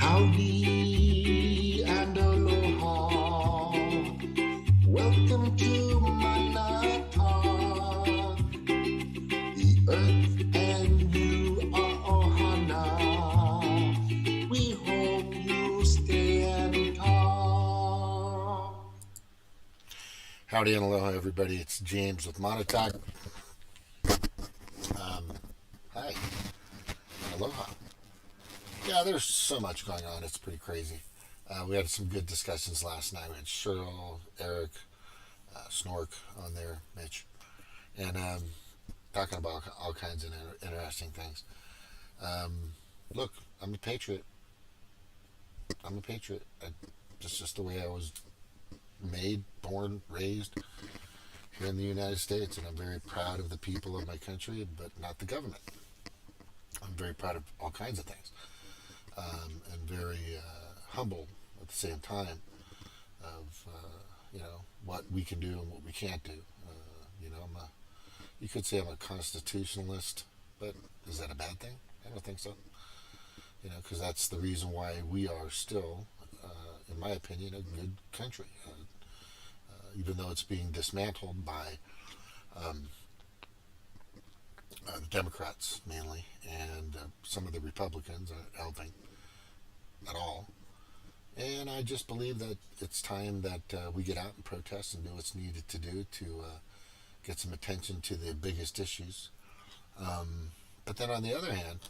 Howdy and aloha. Welcome to Manata. The earth and you are ohana. We hope you stay and talk. Howdy and aloha, everybody. It's James with Montauk. Hi. Aloha. Yeah, there's so much going on. It's pretty crazy. We had some good discussions last night. We had Cheryl, Eric, Snork on there, Mitch, and talking about all kinds of interesting things. Look, I'm a patriot. I'm a patriot. That's just the way I was made, born, raised here in the United States, and I'm very proud of the people of my country, but not the government. I'm very proud of all kinds of things, and very humble at the same time of what we can do and what we can't do. You could say I'm a constitutionalist, but is that a bad thing? I don't think so. Because that's the reason why we are still, in my opinion, a good country, even though it's being dismantled by the Democrats mainly, and some of the Republicans aren't helping at all. And I just believe that it's time that we get out and protest and do what's needed to do to get some attention to the biggest issues. But then on the other hand,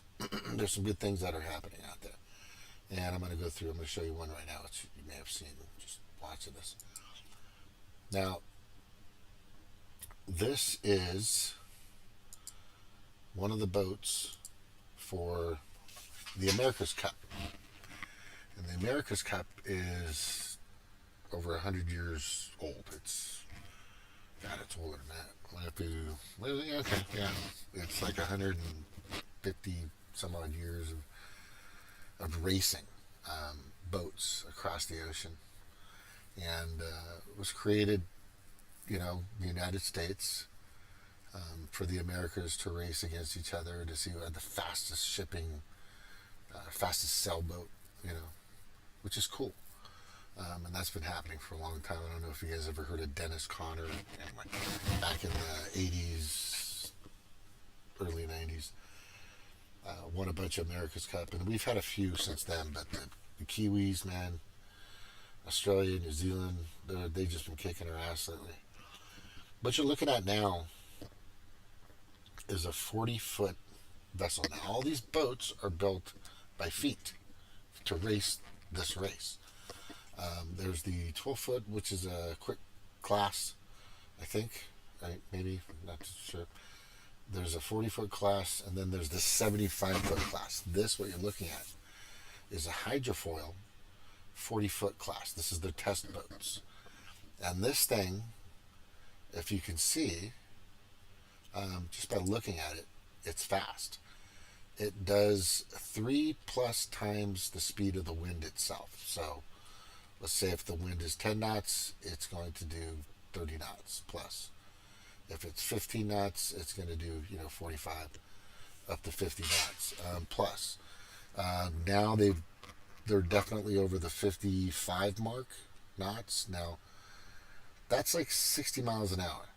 there's some good things that are happening out there. And I'm going to go through, I'm going to show you one right now, which you may have seen just watching this. Now, this is one of the boats for the America's Cup. And the America's Cup is over 100 years old. It's older than that. Okay, yeah. It's like 150 some odd years of racing boats across the ocean. And it was created, the United States, for the Americas to race against each other to see who had the fastest shipping, fastest sailboat, which is cool. And that's been happening for a long time. I don't know if you guys ever heard of Dennis Conner. Back in the 80s, early 90s, won a bunch of America's Cup. And we've had a few since then, but the Kiwis, man, Australia, New Zealand, they've just been kicking our ass lately. What you're looking at now is a 40-foot vessel. Now, all these boats are built by feet to race this race. There's the 12-foot, which is a quick class, I think. Right? Maybe, not sure. There's a 40-foot class, and then there's the 75-foot class. This, what you're looking at, is a hydrofoil 40-foot class. This is their test boats. And this thing, if you can see, just by looking at it, it's fast. It does 3+ times the speed of the wind itself. So let's say if the wind is 10 knots, it's going to do 30 knots plus. If it's 15 knots, it's going to do 45 up to 50 knots plus. Now they're definitely over the 55 knots. Now that's like 60 miles an hour,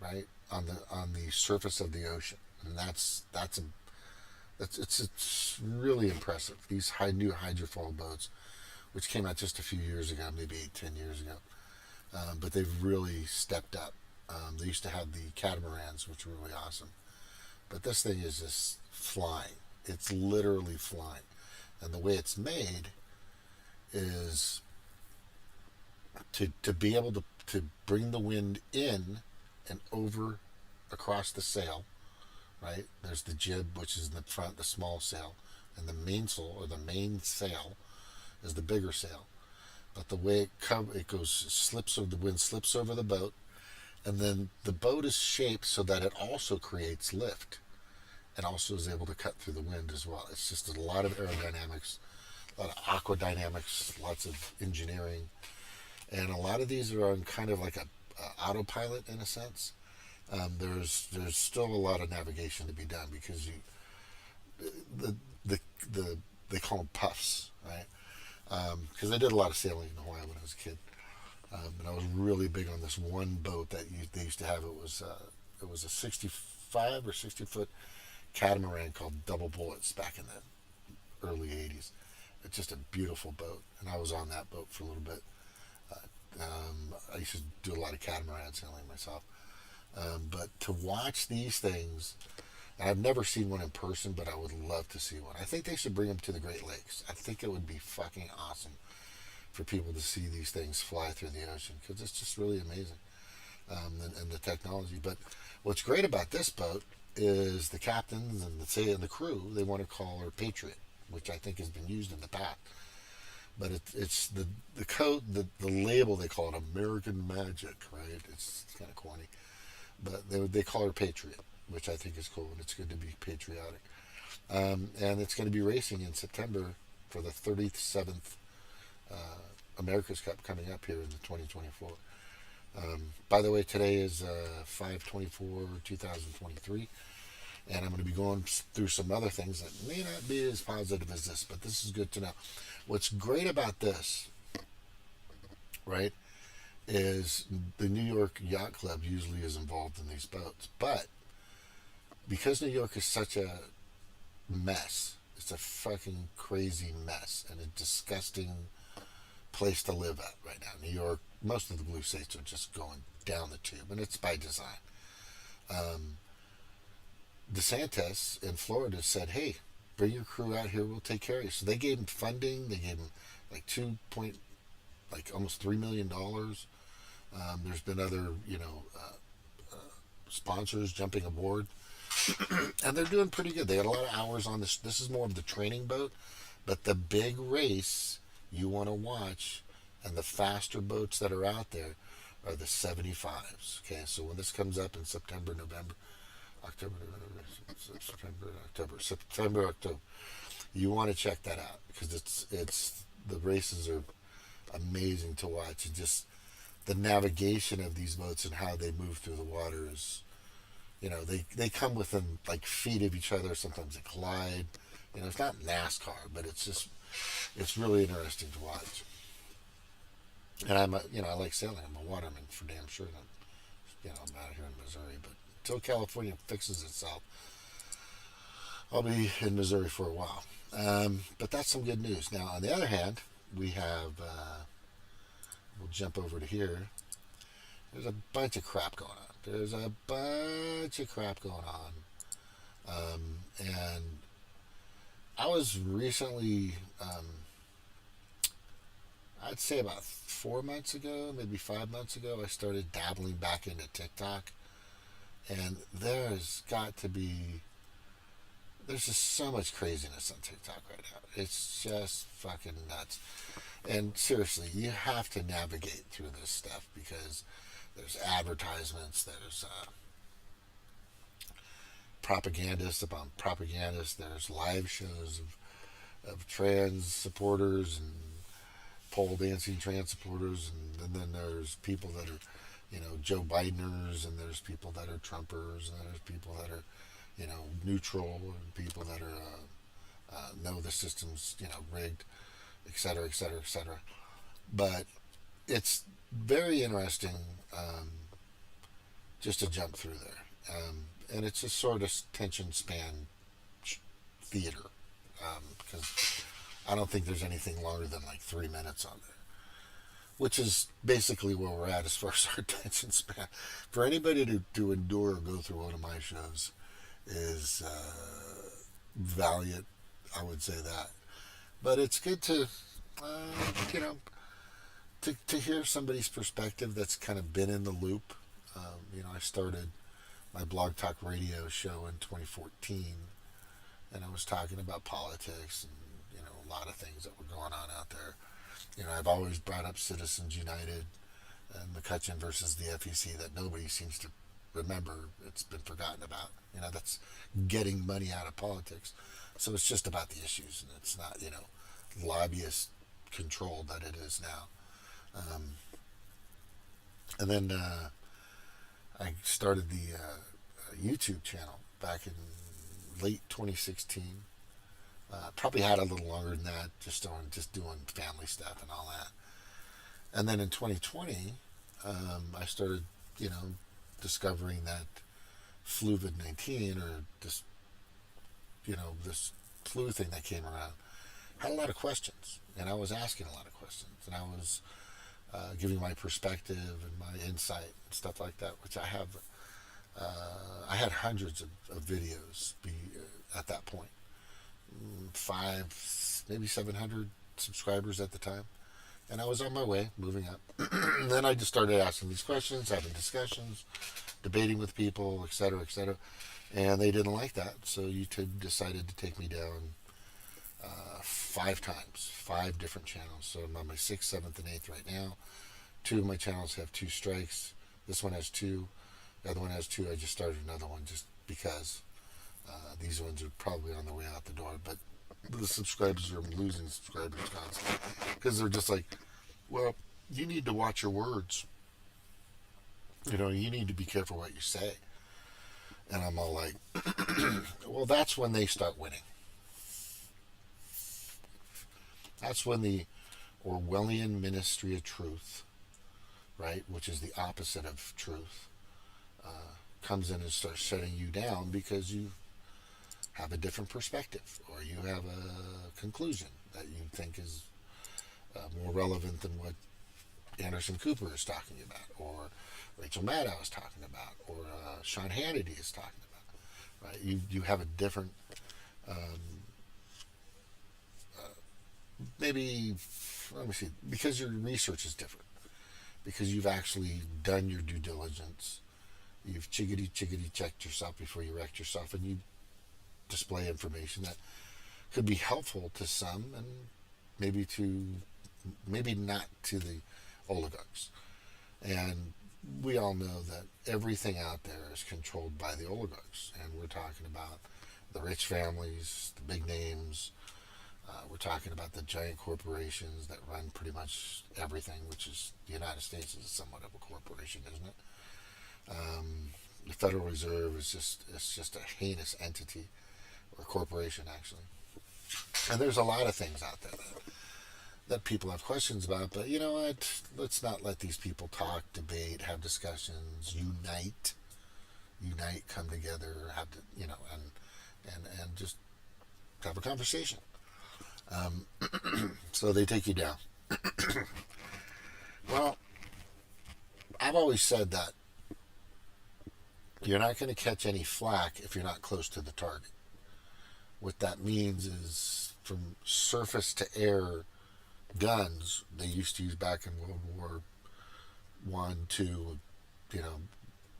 right, on the surface of the ocean, and it's really impressive. These new hydrofoil boats, which came out just a few years ago, maybe 10 years ago, but they've really stepped up. They used to have the catamarans, which were really awesome, but this thing is just flying. It's literally flying, and the way it's made is to be able to bring the wind in and over across the sail, right? There's the jib, which is in the front, the small sail, and the mainsail, or the main sail, is the bigger sail. But the way it goes, the wind slips over the boat, and then the boat is shaped so that it also creates lift, and also is able to cut through the wind as well. It's just a lot of aerodynamics, a lot of aquadynamics, lots of engineering, and a lot of these are on kind of like a autopilot in a sense. There's still a lot of navigation to be done because the they call them puffs, right? Because I did a lot of sailing in Hawaii when I was a kid, and I was really big on this one boat that they used to have. It was a 65 or 60 foot catamaran called Double Bullets back in the early '80s. It's just a beautiful boat, and I was on that boat for a little bit. I used to do a lot of catamaran sailing myself. But to watch these things, and I've never seen one in person, but I would love to see one. I think they should bring them to the Great Lakes. I think it would be fucking awesome for people to see these things fly through the ocean because it's just really amazing, and the technology. But what's great about this boat is the captains and the crew. They want to call her Patriot, which I think has been used in the past. But it's the code, the label, they call it American Magic, right? It's kind of corny, but they call her Patriot, which I think is cool, and it's good to be patriotic. And it's going to be racing in September for the 37th uh, America's Cup coming up here in the 2024. By the way, today is 5/24/2023, and I'm going to be going through some other things that may not be as positive as this, but this is good to know. What's great about this, right, is the New York Yacht Club usually is involved in these boats, but because New York is such a mess, it's a fucking crazy mess and a disgusting place to live at right now. New York, most of the blue states are just going down the tube, and it's by design. Um, DeSantis in Florida said, "Hey, bring your crew out here. We'll take care of you." So they gave him funding. They gave him like like almost $3 million. There's been other, sponsors jumping aboard, and they're doing pretty good. They had a lot of hours on this. This is more of the training boat, but the big race you want to watch, and the faster boats that are out there are the 75s. Okay, so when this comes up in September, November, October, September, October. You want to check that out because it's the races are amazing to watch, and just the navigation of these boats and how they move through the water is, they come within like feet of each other. Sometimes they collide. It's not NASCAR, but it's really interesting to watch. And I like sailing. I'm a waterman for damn sure. And I'm out here in Missouri, but until California fixes itself, I'll be in Missouri for a while. But that's some good news. Now, on the other hand, we have, we'll jump over to here. There's a bunch of crap going on. And I was recently, I'd say about 4 months ago, maybe 5 months ago, I started dabbling back into TikTok. And there's just so much craziness on TikTok right now. It's just fucking nuts. And seriously, you have to navigate through this stuff because there's advertisements, there's propagandists upon propagandists, there's live shows of trans supporters and pole dancing trans supporters, and then there's people that are, Joe Bideners, and there's people that are Trumpers, and there's people that are, neutral, and people that are, know the system's, rigged, et cetera, et cetera, et cetera. But it's very interesting, just to jump through there. And it's a sort of tension span theater, because I don't think there's anything longer than like 3 minutes on there, which is basically where we're at as far as our attention span. For anybody to endure or go through one of my shows is valiant, I would say that. But it's good to, to hear somebody's perspective that's kind of been in the loop. I started my blog talk radio show in 2014, and I was talking about politics and, a lot of things that were going on out there. I've always brought up Citizens United and McCutcheon versus the FEC that nobody seems to remember. It's been forgotten about. That's getting money out of politics. So it's just about the issues, and it's not, lobbyist control that it is now. And then I started the YouTube channel back in late 2016. Probably had a little longer than that, just doing family stuff and all that. And then in 2020, I started, you know, discovering that fluvid-19, or this, you know, this flu thing that came around, had a lot of questions, and I was asking a lot of questions, and I was giving my perspective and my insight and stuff like that, which I have. I had hundreds of videos at that point, five, maybe 700 subscribers at the time, and I was on my way, moving up. And then I just started asking these questions, having discussions, debating with people, etc., etc., and they didn't like that, so YouTube decided to take me down 5 times, 5 different channels. So I'm on my sixth, seventh, and eighth right now. 2 of my channels have 2 strikes. This one has 2. The other one has 2. I just started another one just because these ones are probably on their way out the door. But the subscribers are losing subscribers constantly because they're just like, well, you need to watch your words. You know, you need to be careful what you say. And I'm all like, well, that's when they start winning. That's when the Orwellian Ministry of Truth, right, which is the opposite of truth, comes in and starts shutting you down because you have a different perspective, or you have a conclusion that you think is more relevant than what Anderson Cooper is talking about, or Rachel Maddow is talking about, or Sean Hannity is talking about. Right? You have a different, maybe, let me see, because your research is different, because you've actually done your due diligence, you've chickadee checked yourself before you wrecked yourself, and you display information that could be helpful to some, and maybe not to the oligarchs. And we all know that everything out there is controlled by the oligarchs, and we're talking about the rich families, the big names. We're talking about the giant corporations that run pretty much everything, which is the United States is somewhat of a corporation, isn't it? The Federal Reserve is just a heinous entity, or corporation actually. And there's a lot of things out there that people have questions about, but you know what? Let's not let these people talk, debate, have discussions, unite, come together, have to, you know, and just have a conversation. So they take you down. Well, I've always said that you're not going to catch any flack if you're not close to the target. What that means is, from surface to air guns they used to use back in World War One, Two, you know,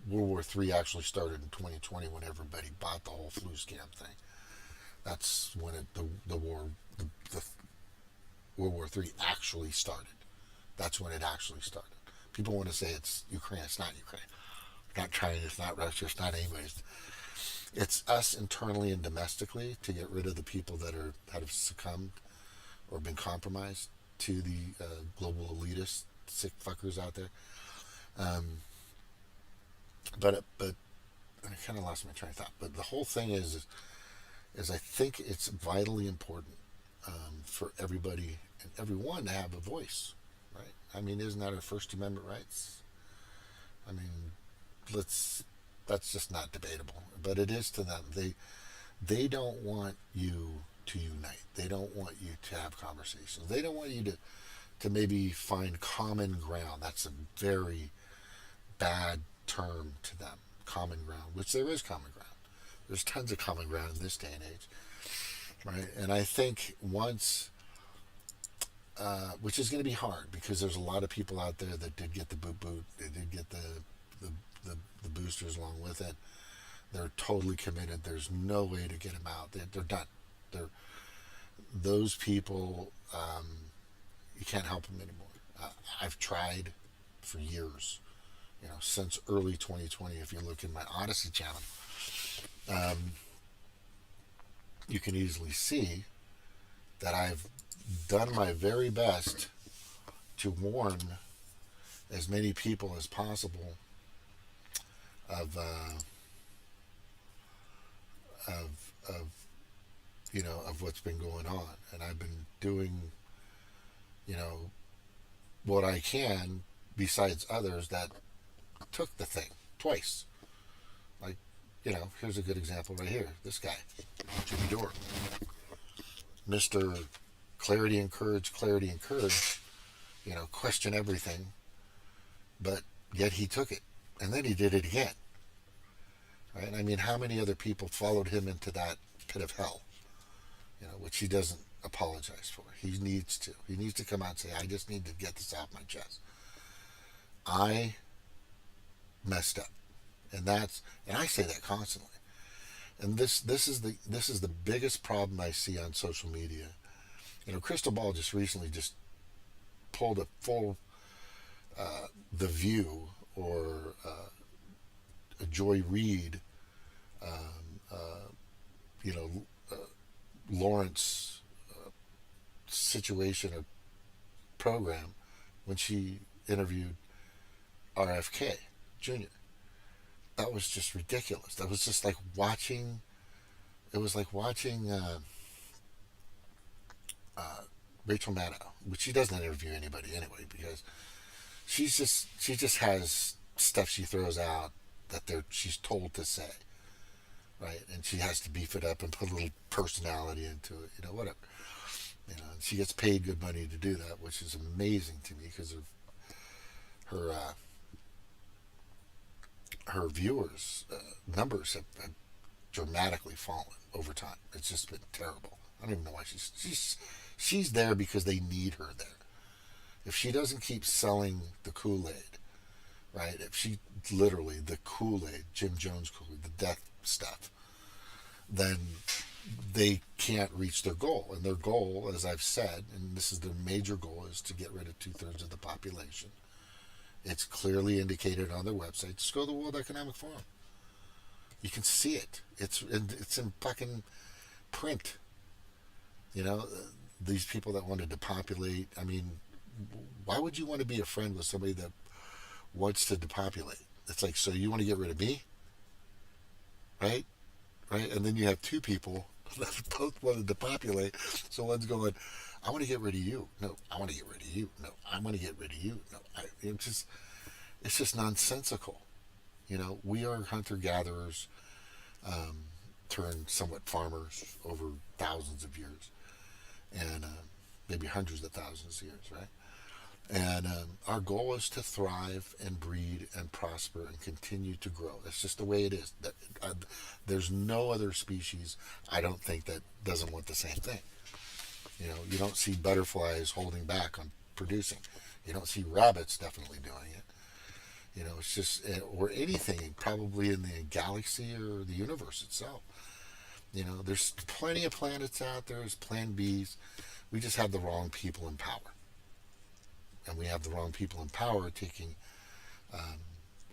World War Three actually started in 2020 when everybody bought the whole flu scam thing. That's when the World War Three actually started. That's when it actually started. People want to say it's Ukraine. It's not Ukraine. It's not China. It's not Russia. It's not anybody. It's us internally and domestically to get rid of the people that have succumbed or been compromised to the global elitist sick fuckers out there. But I kind of lost my train of thought. But the whole thing is I think it's vitally important for everybody and everyone to have a voice, right? I mean, isn't that our First Amendment rights? I mean, that's just not debatable. But it is to them. They don't want you to unite. They don't want you to have conversations. They don't want you to maybe find common ground. That's a very bad term to them. Common ground, which there is common ground. There's tons of common ground in this day and age, right? And I think once, which is going to be hard because there's a lot of people out there that did get the boot, they did get the boosters along with it. They're totally committed. There's no way to get them out. They're done. Those people, you can't help them anymore. I've tried for years, you know, since early 2020. If you look in my Odyssey channel, you can easily see that I've done my very best to warn as many people as possible of of what's been going on. And I've been doing, you know, what I can besides others that took the thing twice. Like, here's a good example right here. This guy, Jimmy Dore, Mr. Clarity and Courage, Clarity and Courage, question everything, but yet he took it. And then he did it again. Right? I mean, how many other people followed him into that pit of hell, which he doesn't apologize for. He needs to. He needs to come out and say, I just need to get this off my chest. I messed up. And I say that constantly. And this is the biggest problem I see on social media. Crystal Ball just recently just pulled a full The View or a Joy Reid, you know, Lawrence situation or program when she interviewed RFK Jr. That was just ridiculous. That was just like watching. It was like watching Rachel Maddow, which she doesn't interview anybody anyway because she just has stuff she throws out that she's told to say, right? And she has to beef it up and put a little personality into it, whatever. And she gets paid good money to do that, which is amazing to me because of her viewers numbers have dramatically fallen over time. It's just been terrible. I don't even know why she's there because they need her there. If she doesn't keep selling the Kool-Aid, right? If she literally the Kool-Aid, Jim Jones Kool-Aid, the death stuff, then they can't reach their goal. And their goal, as I've said, and this is their major goal, is to get rid of 2/3 of the population. It's clearly indicated on their website. Just go to the World Economic Forum. You can see it. It's in fucking print. These people that want to depopulate. I mean, why would you want to be a friend with somebody that wants to depopulate? It's like, so you want to get rid of me? Right? Right? And then you have two people that both want to depopulate. So one's going, I want to get rid of you. No, I want to get rid of you. No, I want to get rid of you. No, it's just nonsensical. We are hunter-gatherers, turned somewhat farmers over thousands of years, and maybe hundreds of thousands of years, right? And our goal is to thrive and breed and prosper and continue to grow. That's just the way it is. There's no other species, I don't think, that doesn't want the same thing. You don't see butterflies holding back on producing. You don't see rabbits definitely doing it. It's just, or anything, probably in the galaxy or the universe itself. There's plenty of planets out there. There's plan Bs. We just have the wrong people in power. And we have the wrong people in power taking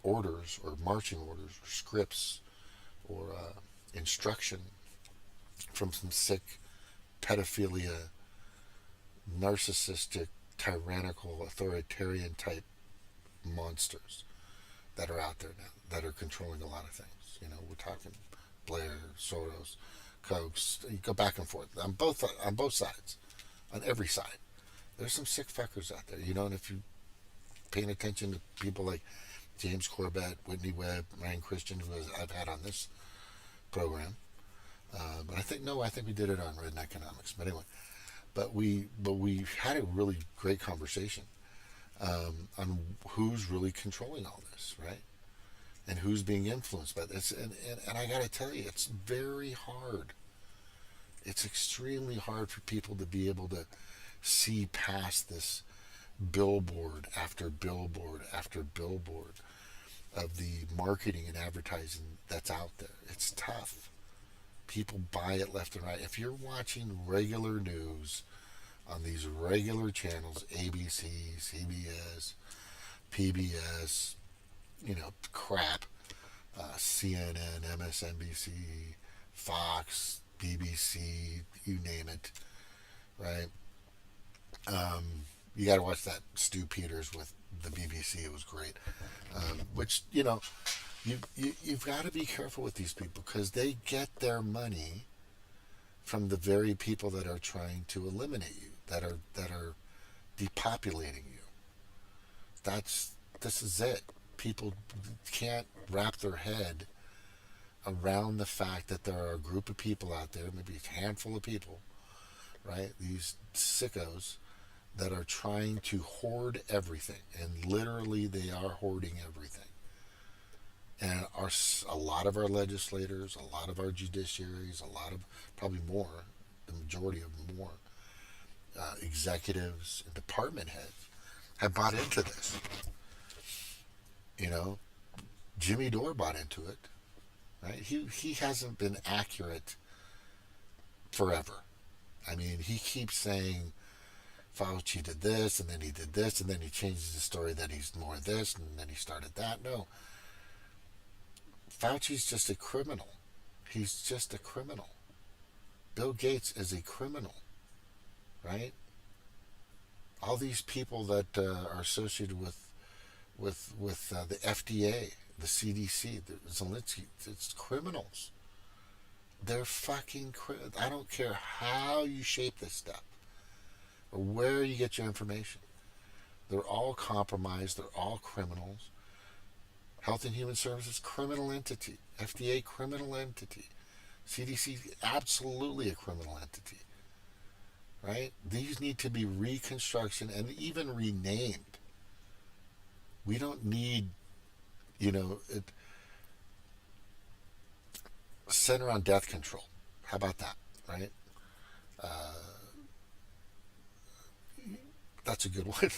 orders or marching orders or scripts or instruction from some sick pedophilia, narcissistic, tyrannical, authoritarian type monsters that are out there now that are controlling a lot of things. We're talking Blair, Soros, Koch. You go back and forth on both sides, on every side. There's some sick fuckers out there, and if you're paying attention to people like James Corbett, Whitney Webb, Ryan Christian, who I've had on this program, but I think we did it on Red Economics. But anyway, but we had a really great conversation on who's really controlling all this, right? And who's being influenced by this. And I got to tell you, it's very hard. It's extremely hard for people to be able to see past this billboard after billboard after billboard of the marketing and advertising that's out there. It's tough. People buy it left and right. If you're watching regular news on these regular channels, ABC, CBS, PBS, crap, CNN, MSNBC, Fox, BBC, you name it, right? You got to watch that Stu Peters with the BBC. It was great. Which you've got to be careful with these people because they get their money from the very people that are trying to eliminate you, that are depopulating you. This is it. People can't wrap their head around the fact that there are a group of people out there, maybe a handful of people, right? These sickos that are trying to hoard everything, and literally they are hoarding everything. And a lot of our legislators, a lot of our judiciaries, a lot of, probably more, the majority of them more, executives and department heads have bought into this. You know, Jimmy Dore bought into it, right? He hasn't been accurate forever. I mean, he keeps saying Fauci did this, and then he did this, and then he changes the story that he's more this, and then he started that. No, Fauci's just a criminal. He's just a criminal. Bill Gates is a criminal, right? All these people that are associated with the FDA, the CDC, the Zelensky, it's criminals. They're fucking. I don't care how you shape this stuff or where you get your information. They're all compromised. They're all criminals. Health and Human Services, criminal entity. FDA, criminal entity. CDC, absolutely a criminal entity. Right? These need to be reconstruction and even renamed. We don't need, center on death control. How about that? Right? That's a good one,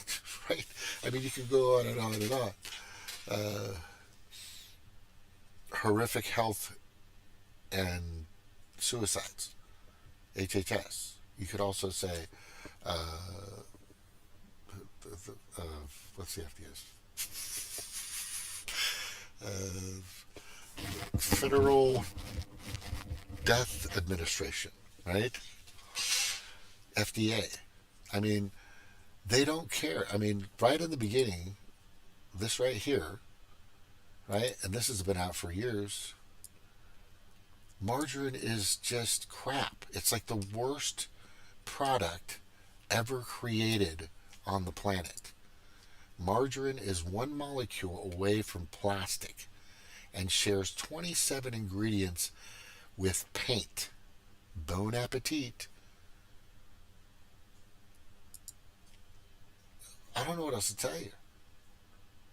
right? I mean, you can go on and on and on. Uh, Horrific health and suicides, HHS. You could also say, uh, what's the FDS? Federal Death Administration, right? FDA. I mean, they don't care. I mean, right in the beginning, this right here, right, and this has been out for years, margarine is just crap. It's like the worst product ever created on the planet. Margarine is one molecule away from plastic and shares 27 ingredients with paint. Bon appetit. I don't know what else to tell you.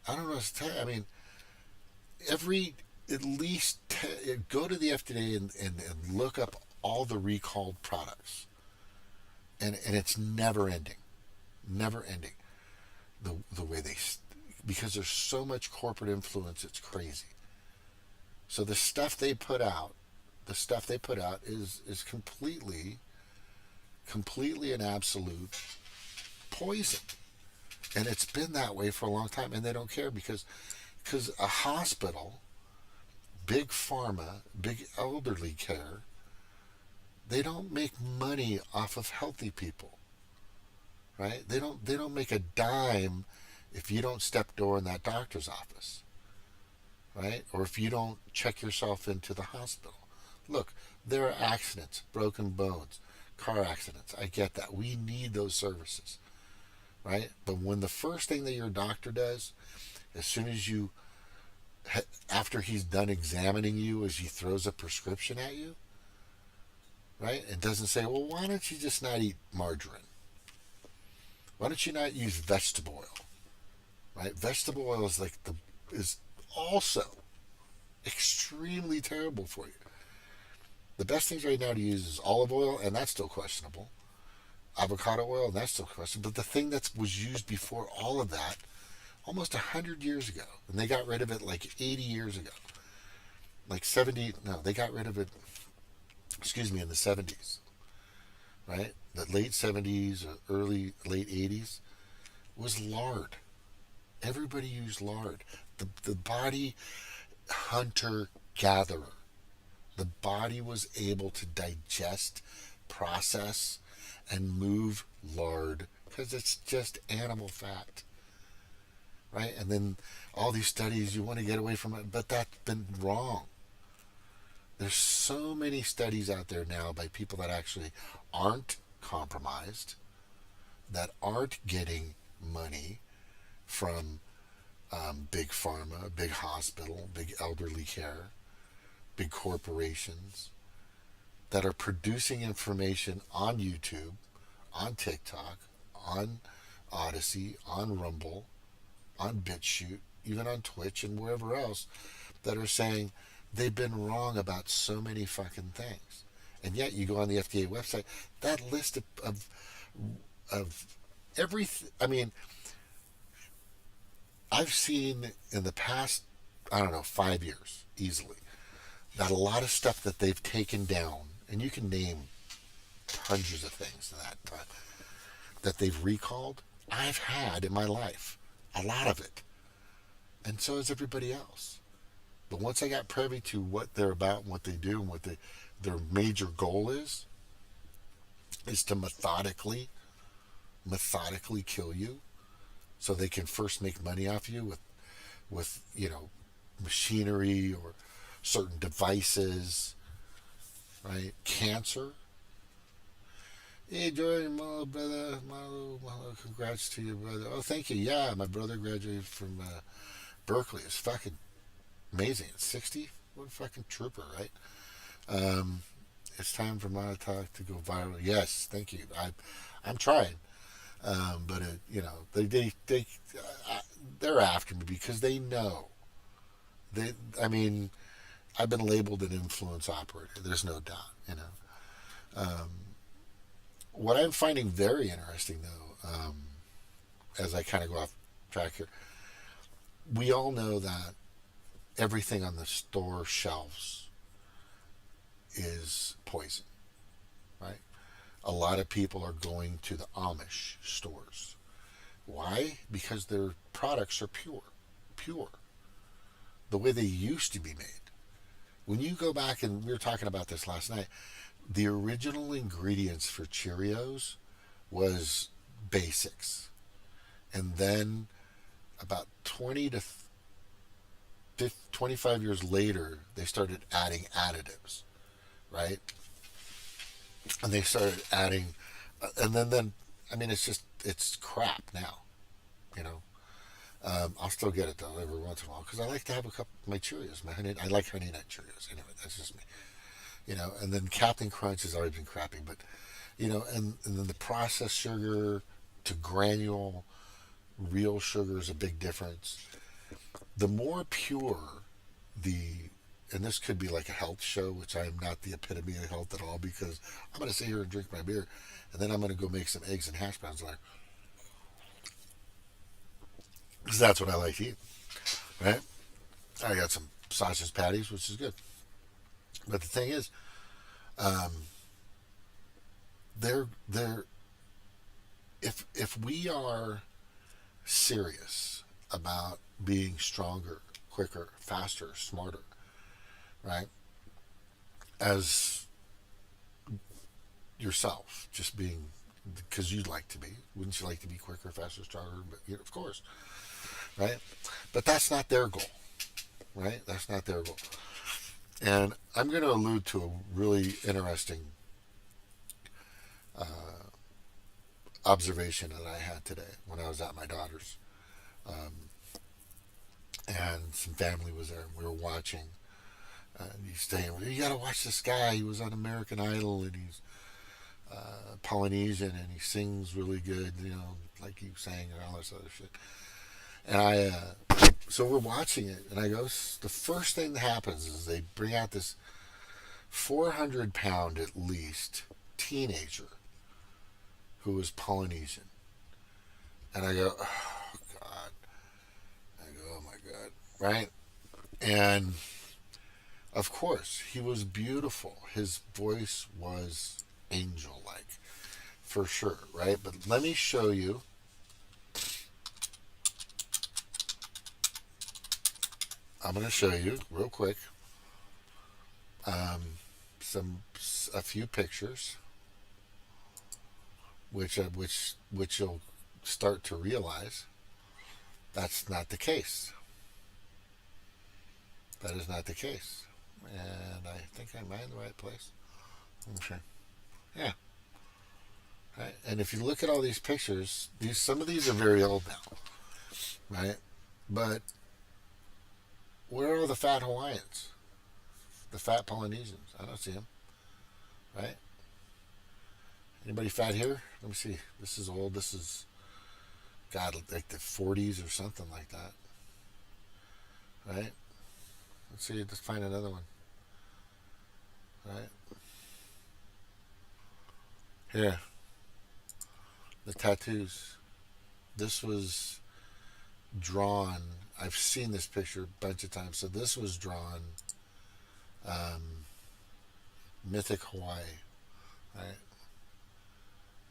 I don't know what else to tell you. I mean, at least go to the FDA and look up all the recalled products. And it's never ending. Never ending. The way because there's so much corporate influence, it's crazy. So the stuff they put out is completely an absolute poison. And it's been that way for a long time, and they don't care because a hospital, big pharma, big elderly care, they don't make money off of healthy people, right? They don't make a dime if you don't step door in that doctor's office, right? Or if you don't check yourself into the hospital. Look, there are accidents, broken bones, car accidents. I get that. We need those services, right? But when the first thing that your doctor does, as soon as after he's done examining you, is he throws a prescription at you, right? It doesn't say, well, why don't you just not eat margarine? Why don't you not use vegetable oil, right? Vegetable oil is also extremely terrible for you. The best things right now to use is olive oil, and that's still questionable. Avocado oil, and that's still questionable. But the thing that was used before all of that, almost 100 years ago, and they got rid of it like 80 years ago. Like 70, no, they got rid of it, in the 70s, right? The late 70s or late 80s was lard. Everybody used lard. The body, hunter-gatherer. The body was able to digest, process, and move lard because it's just animal fat, right? And then all these studies, you want to get away from it, but that's been wrong. There's so many studies out there now by people that actually aren't compromised, that aren't getting money from big pharma, big hospital, big elderly care, big corporations, that are producing information on YouTube, on TikTok, on Odyssey, on Rumble, on BitChute, even on Twitch and wherever else, that are saying they've been wrong about so many fucking things. And yet you go on the FDA website, that list of everything. I mean, I've seen in the past, I don't know, 5 years easily, that a lot of stuff that they've taken down, and you can name hundreds of things that they've recalled, I've had in my life. A lot of it. And so has everybody else. But once I got privy to what they're about and what they do and what their major goal is to methodically kill you so they can first make money off you with machinery or certain devices, right? Cancer. Hey, Jordan, my brother, congrats to you, brother. Oh, thank you. Yeah, my brother graduated from Berkeley. It's fucking amazing. It's 60. What a fucking trooper, right? It's time for my talk to go viral. Yes, thank you. I'm trying, but they're after me because they know. I mean, I've been labeled an influence operator. There's no doubt. What I'm finding very interesting, though, as I kind of go off track here, we all know that everything on the store shelves is poison, right? A lot of people are going to the Amish stores. Why? Because their products are pure, the way they used to be made. When you go back, and we were talking about this last night, the original ingredients for Cheerios was basics. And then about 20 to 25 years later, they started adding additives, right? And they started adding, and then I mean, it's crap now, you know. I'll still get it though every once in a while because I like to have a couple of my Cheerios. I like Honey Nut Cheerios. Anyway, that's just me. And then Captain Crunch has always been crappy, but and then the processed sugar to granule, real sugar is a big difference. The more pure and this could be like a health show, which I am not the epitome of health at all because I'm going to sit here and drink my beer, and then I'm going to go make some eggs and hash browns later. Because that's what I like to eat, right? I got some sausage patties, which is good. But the thing is, they're if we are serious about being stronger, quicker, faster, smarter, right? As yourself, just being because you'd like to be, wouldn't you like to be quicker, faster, stronger? But of course, right? But that's not their goal, right? That's not their goal. And I'm going to allude to a really interesting observation that I had today when I was at my daughter's. And some family was there, and we were watching. And he's saying, you got to watch this guy. He was on American Idol, and he's Polynesian, and he sings really good, like he sang and all this other shit. And so we're watching it, and I go, the first thing that happens is they bring out this 400-pound at least teenager who is Polynesian. And I go, oh, God. I go, oh, my God. Right? And, of course, he was beautiful. His voice was angel-like, for sure, right? But let me show you. I'm going to show you real quick a few pictures, which you'll start to realize that's not the case. That is not the case. And I think I'm in the right place. I'm sure. Yeah. Right. And if you look at all these pictures, some of these are very old now, right? But where are all the fat Hawaiians? The fat Polynesians? I don't see them, right? Anybody fat here? Let me see. This is old. This is, God, like the 40s or something like that, right? Let's see. Let's find another one, right? Here, the tattoos. This was drawn. I've seen this picture a bunch of times. So this was drawn, um, Mythic Hawaii, right?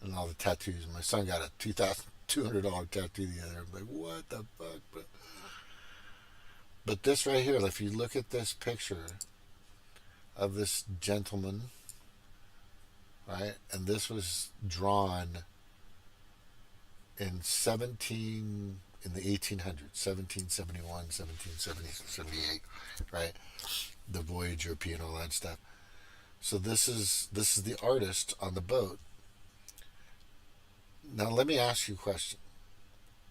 And all the tattoos. My son got a $2,200 tattoo the other. I'm like, what the fuck? But this right here, if you look at this picture of this gentleman, right, and this was drawn in the 1800s, 1771, 1778, right? The voyage European, all that stuff. So this is the artist on the boat. Now let me ask you a question.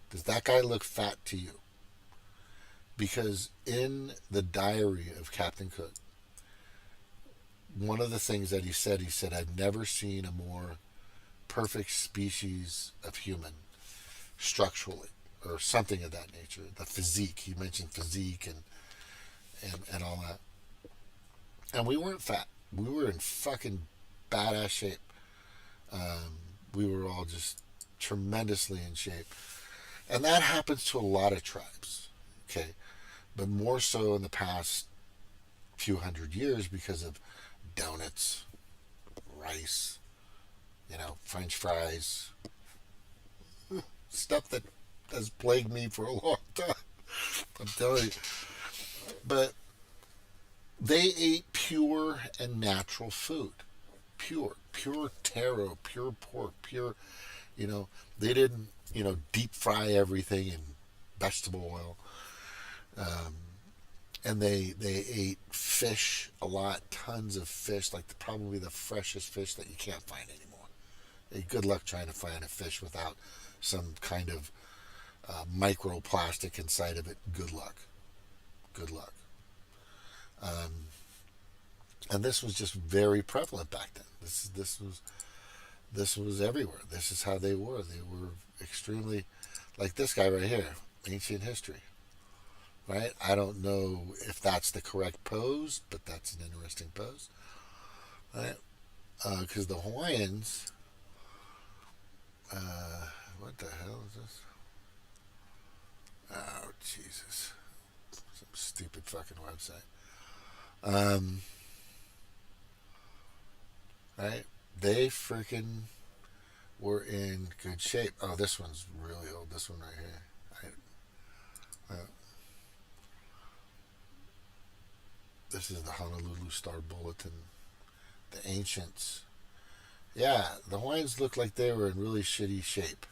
Does that guy look fat to you? Because in the diary of Captain Cook, one of the things that he said, I've never seen a more perfect species of human structurally, or something of that nature. The physique, he mentioned physique and all that. And we weren't fat. We were in fucking badass shape. We were all just tremendously in shape. And that happens to a lot of tribes, okay? But more so in the past few hundred years because of donuts, rice, French fries, stuff that has plagued me for a long time. I'm telling you. But they ate pure and natural food. Pure taro, pure pork, pure, you know, they didn't, deep fry everything in vegetable oil. Um, and they ate fish a lot, tons of fish, like probably the freshest fish that you can't find anymore. Hey, good luck trying to find a fish without some kind of microplastic inside of it. Good luck. Good luck. Um, and this was just very prevalent back then. This was everywhere. This is how they were. They were extremely, like this guy right here, ancient history. Right? I don't know if that's the correct pose, but that's an interesting pose. Right? Because the Hawaiians, what the hell is this? Oh Jesus! Some stupid fucking website. Um, right? They freaking were in good shape. Oh, this one's really old. This one right here. This is the Honolulu Star Bulletin. The ancients. Yeah, the Hawaiians looked like they were in really shitty shape.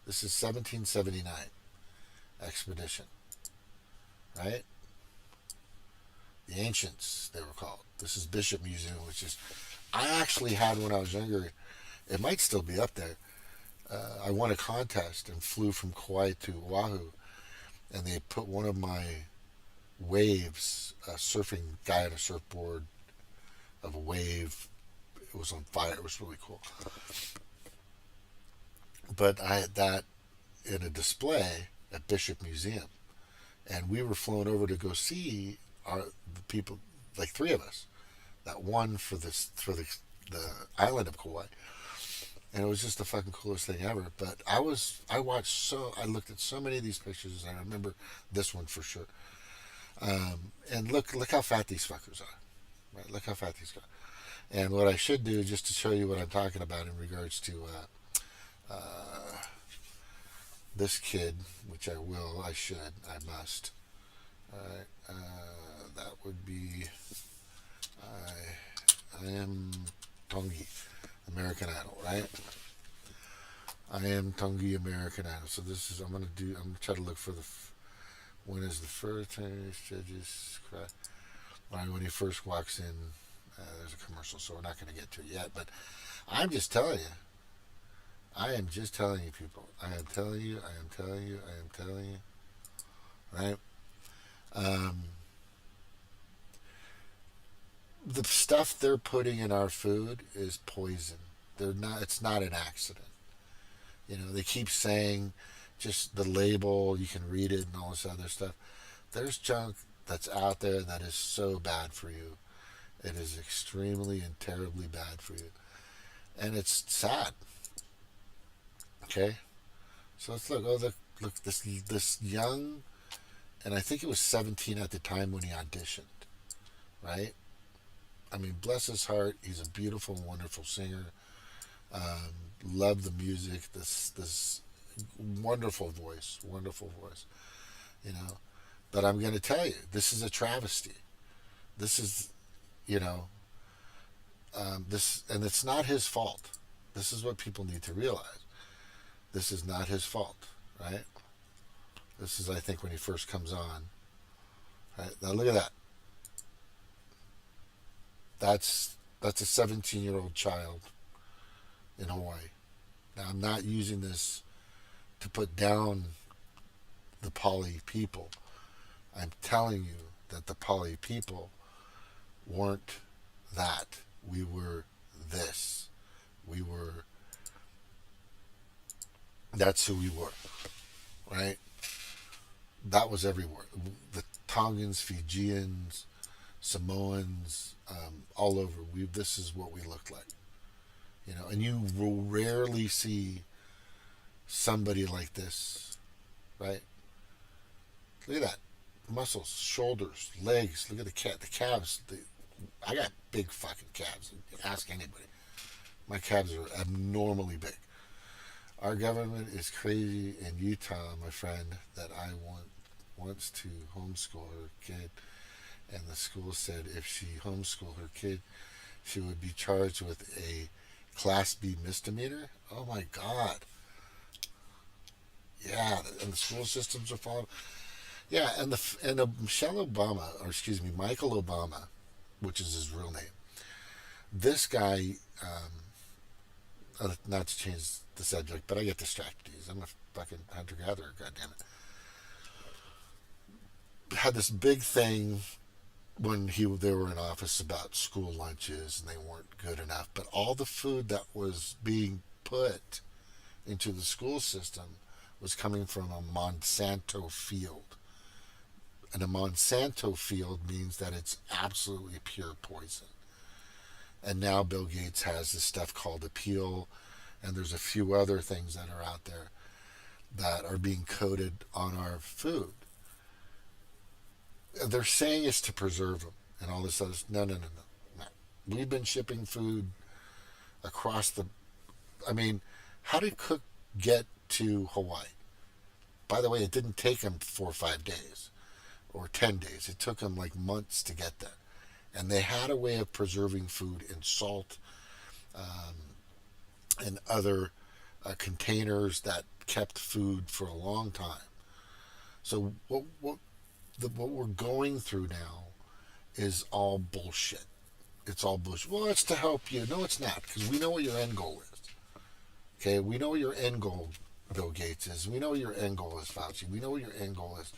This is 1779 expedition, right? The ancients, they were called. This is Bishop Museum, which is, I actually had when I was younger. It might still be up there. I won a contest and flew from Kauai to Oahu, and they put one of my waves, a surfing guy on a surfboard of a wave. It was on fire. It was really cool. But I had that in a display at Bishop Museum, and we were flown over to go see the people, like three of us, that won for the island of Kauai, and it was just the fucking coolest thing ever. But I looked at so many of these pictures, and I remember this one for sure. And look how fat these fuckers are. Right, look how fat these guys. And what I should do, just to show you what I'm talking about in regards to this kid, which I should, I must. All right, that would be I am Tongi, American Idol, right? I am Tongi, American Idol. So I'm gonna try to look for when is the first time judges cry. Right when he first walks in, there's a commercial, so we're not going to get to it yet. But I'm just telling you. I am just telling you, people. I am telling you. I am telling you. I am telling you. Right? Um, the stuff they're putting in our food is poison. They're not. It's not an accident. They keep saying just the label. You can read it and all this other stuff. There's junk that's out there that is so bad for you. It is extremely and terribly bad for you, and it's sad. Okay, so let's look. Oh, look this young, and I think he was 17 at the time when he auditioned. Right? I mean, bless his heart. He's a beautiful, wonderful singer. Love the music. This wonderful voice. You know, but I'm going to tell you, this is a travesty. This is, you know, this, and it's not his fault. This is what people need to realize. This is not his fault, right? This is, I think, when he first comes on. Right? Now look at that. That's a 17-year-old child in Hawaii. Now I'm not using this to put down the poly people. I'm telling you that the poly people weren't that. We were this. We were. That's who we were, right? That was everywhere. The Tongans, Fijians, Samoans, all over. This is what we looked like, And you will rarely see somebody like this, right? Look at that, muscles, shoulders, legs. Look at the calves. I got big fucking calves. Ask anybody. My calves are abnormally big. Our government is crazy in Utah, my friend, that I wants to homeschool her kid, and the school said if she homeschooled her kid, she would be charged with a Class B misdemeanor. Oh my God! Yeah, and the school systems are falling. Yeah, and Michelle Obama, or excuse me, Michael Obama, which is his real name. This guy, not to change the subject, but I get distracted. I'm a fucking hunter gatherer. God damn it! Had this big thing when they were in office about school lunches and they weren't good enough, but all the food that was being put into the school system was coming from a Monsanto field. And a Monsanto field means that it's absolutely pure poison. And now Bill Gates has this stuff called Appeal, and there's a few other things that are out there that are being coated on our food. They're saying it's to preserve them and all this other. No. We've been shipping food across the. I mean, how did Cook get to Hawaii? By the way, it didn't take him 4 or 5 days or 10 days. It took him like months to get there. And they had a way of preserving food in salt and other containers that kept food for a long time. So what we're going through now is all bullshit. It's all bullshit. Well, it's to help you. No, it's not, because we know what your end goal is. Okay, we know what your end goal, Bill Gates, is. We know what your end goal is, Fauci. We know what your end goal is,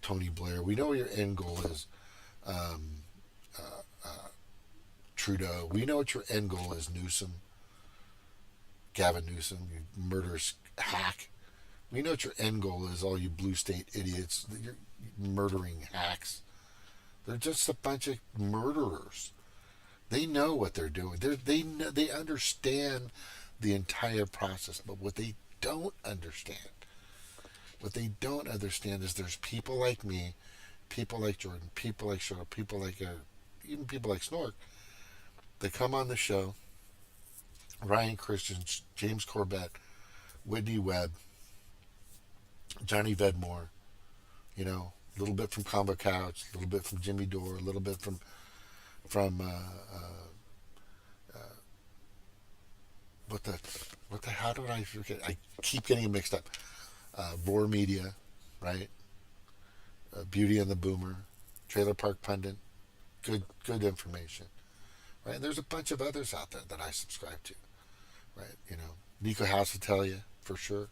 Tony Blair. We know what your end goal is, Trudeau. We know what your end goal is, Newsom, Gavin Newsom, you murderous hack. We know what your end goal is, all you blue state idiots. You're murdering hacks. They're just a bunch of murderers. They know what they're doing. They understand the entire process. But what they don't understand is there's people like me, people like Jordan, people like Cheryl, people like even people like Snork. They come on the show. Ryan Christian, James Corbett, Whitney Webb, Johnny Vedmore, a little bit from Combo Couch, a little bit from Jimmy Dore, a little bit from what the how did I forget? I keep getting it mixed up. Roar Media, right? Beauty and the Boomer, Trailer Park Pundit, good information, right? And there's a bunch of others out there that I subscribe to, right? Nico House will tell you for sure.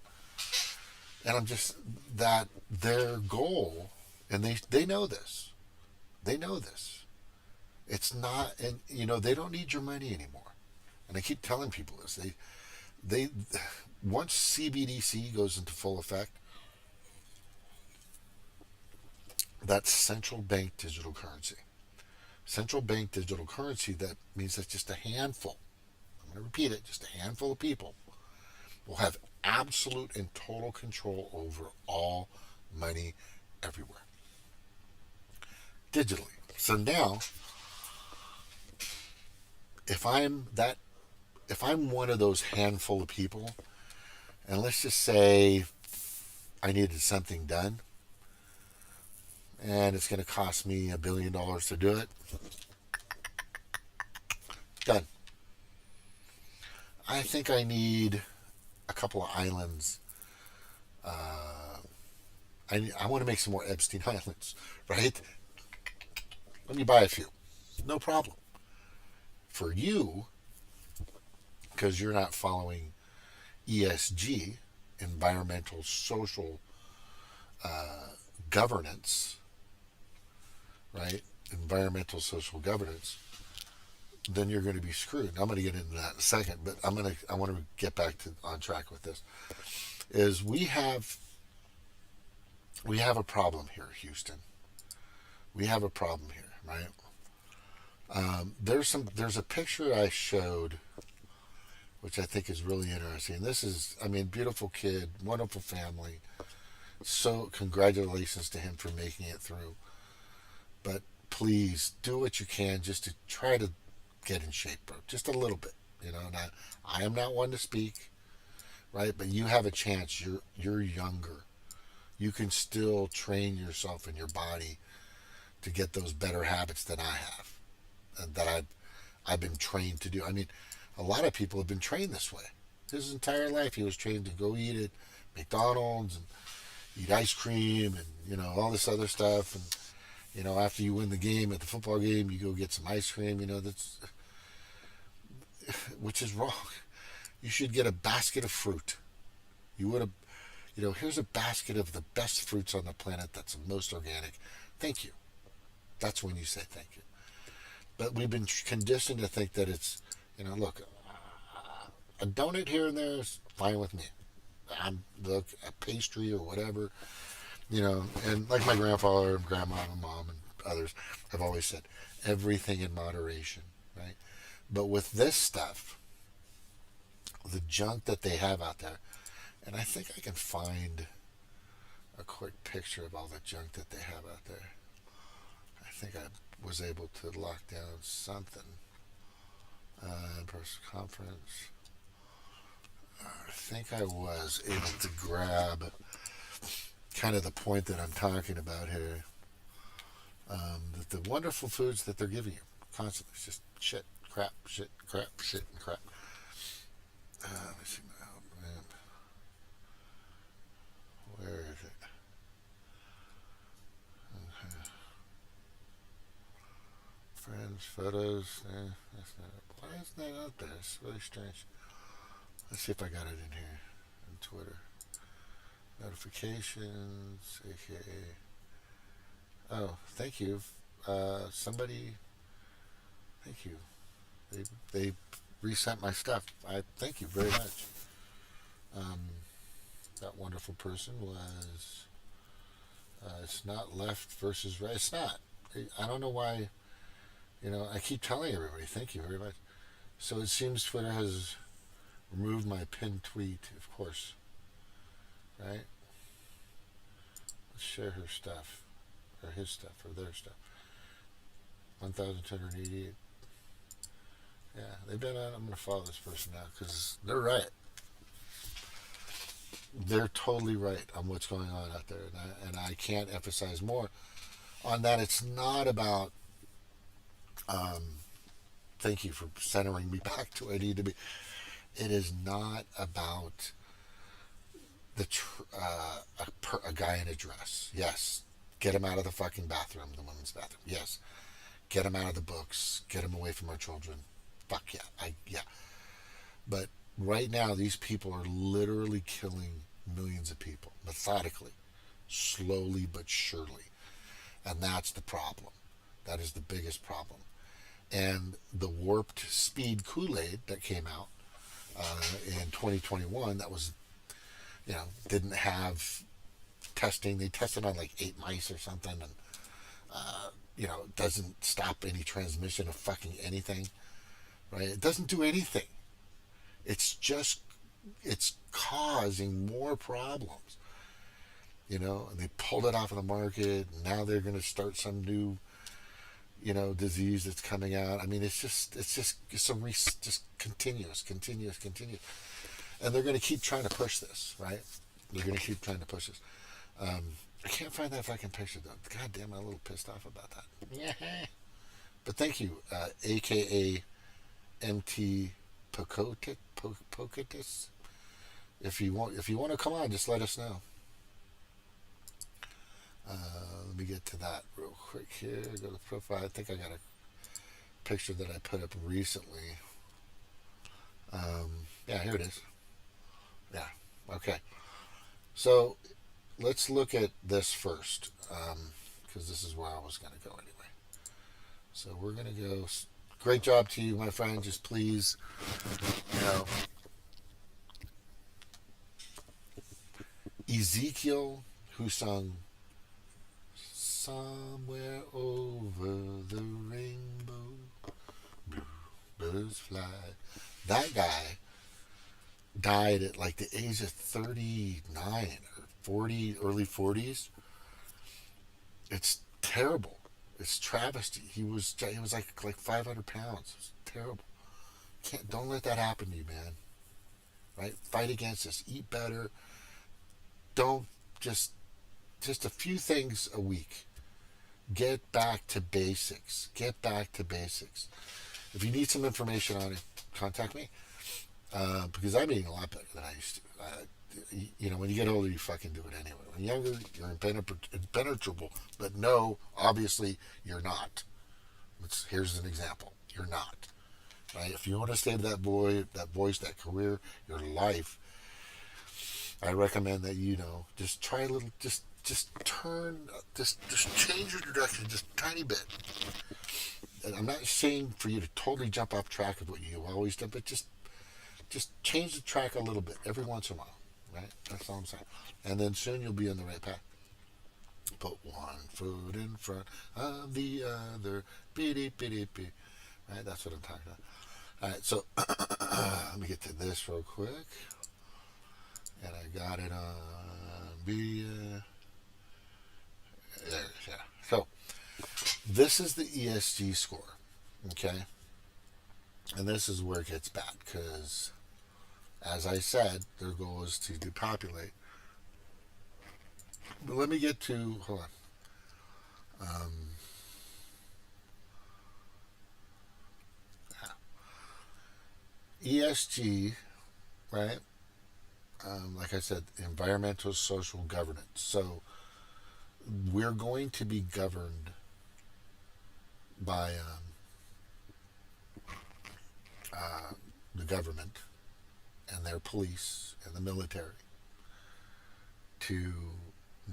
And I'm just that their goal, and they know this. They know this. It's not, and they don't need your money anymore. And I keep telling people this. They once CBDC goes into full effect, that's central bank digital currency. Central bank digital currency, that means that just a handful, I'm going to repeat it, just a handful of people will have absolute and total control over all money everywhere digitally. So now, if I'm one of those handful of people, and let's just say I needed something done, and it's going to cost me $1 billion to do it, done. I think I need a couple of islands. I want to make some more Epstein Islands, right? Let me buy a few. No problem. For you, because you're not following ESG, environmental social governance, right? Environmental social governance, then you're going to be screwed. I'm going to get into that in a second, but I want to get back on track with this. Is we have a problem here, Houston. We have a problem here, right? There's a picture I showed, which I think is really interesting. This is, beautiful kid, wonderful family. So congratulations to him for making it through. But please do what you can just to try to get in shape, bro. Just a little bit, Now, I am not one to speak, right? But you have a chance. You're younger. You can still train yourself and your body to get those better habits that I have, and that I've been trained to do. A lot of people have been trained this way. His entire life, he was trained to go eat at McDonald's and eat ice cream and all this other stuff. And after you win the game at the football game, you go get some ice cream. That's which is wrong. You should get a basket of fruit. You would have, here's a basket of the best fruits on the planet that's the most organic. Thank you. That's when you say thank you. But we've been conditioned to think that it's, look, a donut here and there is fine with me. Look, a pastry or whatever, and like my grandfather and grandma and mom and others have always said, everything in moderation, right? But with this stuff, the junk that they have out there, and I think I can find a quick picture of all the junk that they have out there. I think I was able to lock down something. Press conference. I think I was able to grab kind of the point that I'm talking about here. That the wonderful foods that they're giving you constantly. It's just shit, crap, shit, crap, shit, and crap. Let me see my map. Where is it? Okay. Friends, photos. That's not it. Why isn't that out there? It's really strange. Let's see if I got it in here. On Twitter. Notifications, aka. Oh, thank you. Somebody. Thank you. They resent my stuff. I thank you very much. That wonderful person was. It's not left versus right. It's not. I don't know why. I keep telling everybody, thank you very much. So it seems Twitter has removed my pinned tweet, of course. Right? Let's share her stuff. Or his stuff, or their stuff. 1,288. Yeah, they've been on. I'm going to follow this person now because they're right. They're totally right on what's going on out there. And I can't emphasize more on that. It's not about. Thank you for centering me back to where I need to be. It is not about a guy in a dress. Yes, get him out of the fucking bathroom, the women's bathroom. Yes, Get them out of the books. Get them away from our children. Fuck yeah. Yeah. But right now, these people are literally killing millions of people methodically, slowly but surely. And that's the problem. That is the biggest problem. And the warped speed Kool-Aid that came out in 2021, that was, didn't have testing. They tested on like 8 mice or something, and it doesn't stop any transmission of fucking anything, right? It doesn't do anything. It's causing more problems, and they pulled it off of the market, and now they're going to start some new, disease that's coming out. I mean, it's just continuous, and they're going to keep trying to push this, right? They're going to keep trying to push this. I can't find that fucking picture though. God damn, I'm a little pissed off about that. Yeah. But thank you, AKA MT Pocatus. If you want to come on, just let us know. Let me get to that real quick here. Go to the profile. I think I got a picture that I put up recently. Yeah, here it is. Yeah. Okay. So let's look at this first, because this is where I was going to go anyway. So we're going to go. Great job to you, my friend. Just please, Ezekiel, who sung "Somewhere Over the Rainbow, Birds Fly." That guy died at like the age of 39 or 40, early 40s. It's terrible. It's travesty. He was like 500 pounds. It's terrible. Don't let that happen to you, man. Right? Fight against this. Eat better. Don't just a few things a week. Get back to basics. If you need some information on it, contact me. Because I'm eating a lot better than I used to. When you get older, you fucking do it anyway. When you're younger, you're impenetrable. But no, obviously, you're not. Here's an example. You're not. Right? If you want to stay that voice, that career, your life, I recommend that just try a little, just change your direction just a tiny bit. And I'm not saying for you to totally jump off track of what you always do, but just change the track a little bit every once in a while, right? That's all I'm saying. And then soon you'll be on the right path. Put one foot in front of the other, right? That's what I'm talking about. All right, so let me get to this real quick. And I got it on there. Yeah. So this is the ESG score, okay? And this is where it gets bad because, as I said, their goal is to depopulate. But let me get to, hold on. ESG, right? Like I said, environmental, social governance. So we're going to be governed by the government and their police and the military to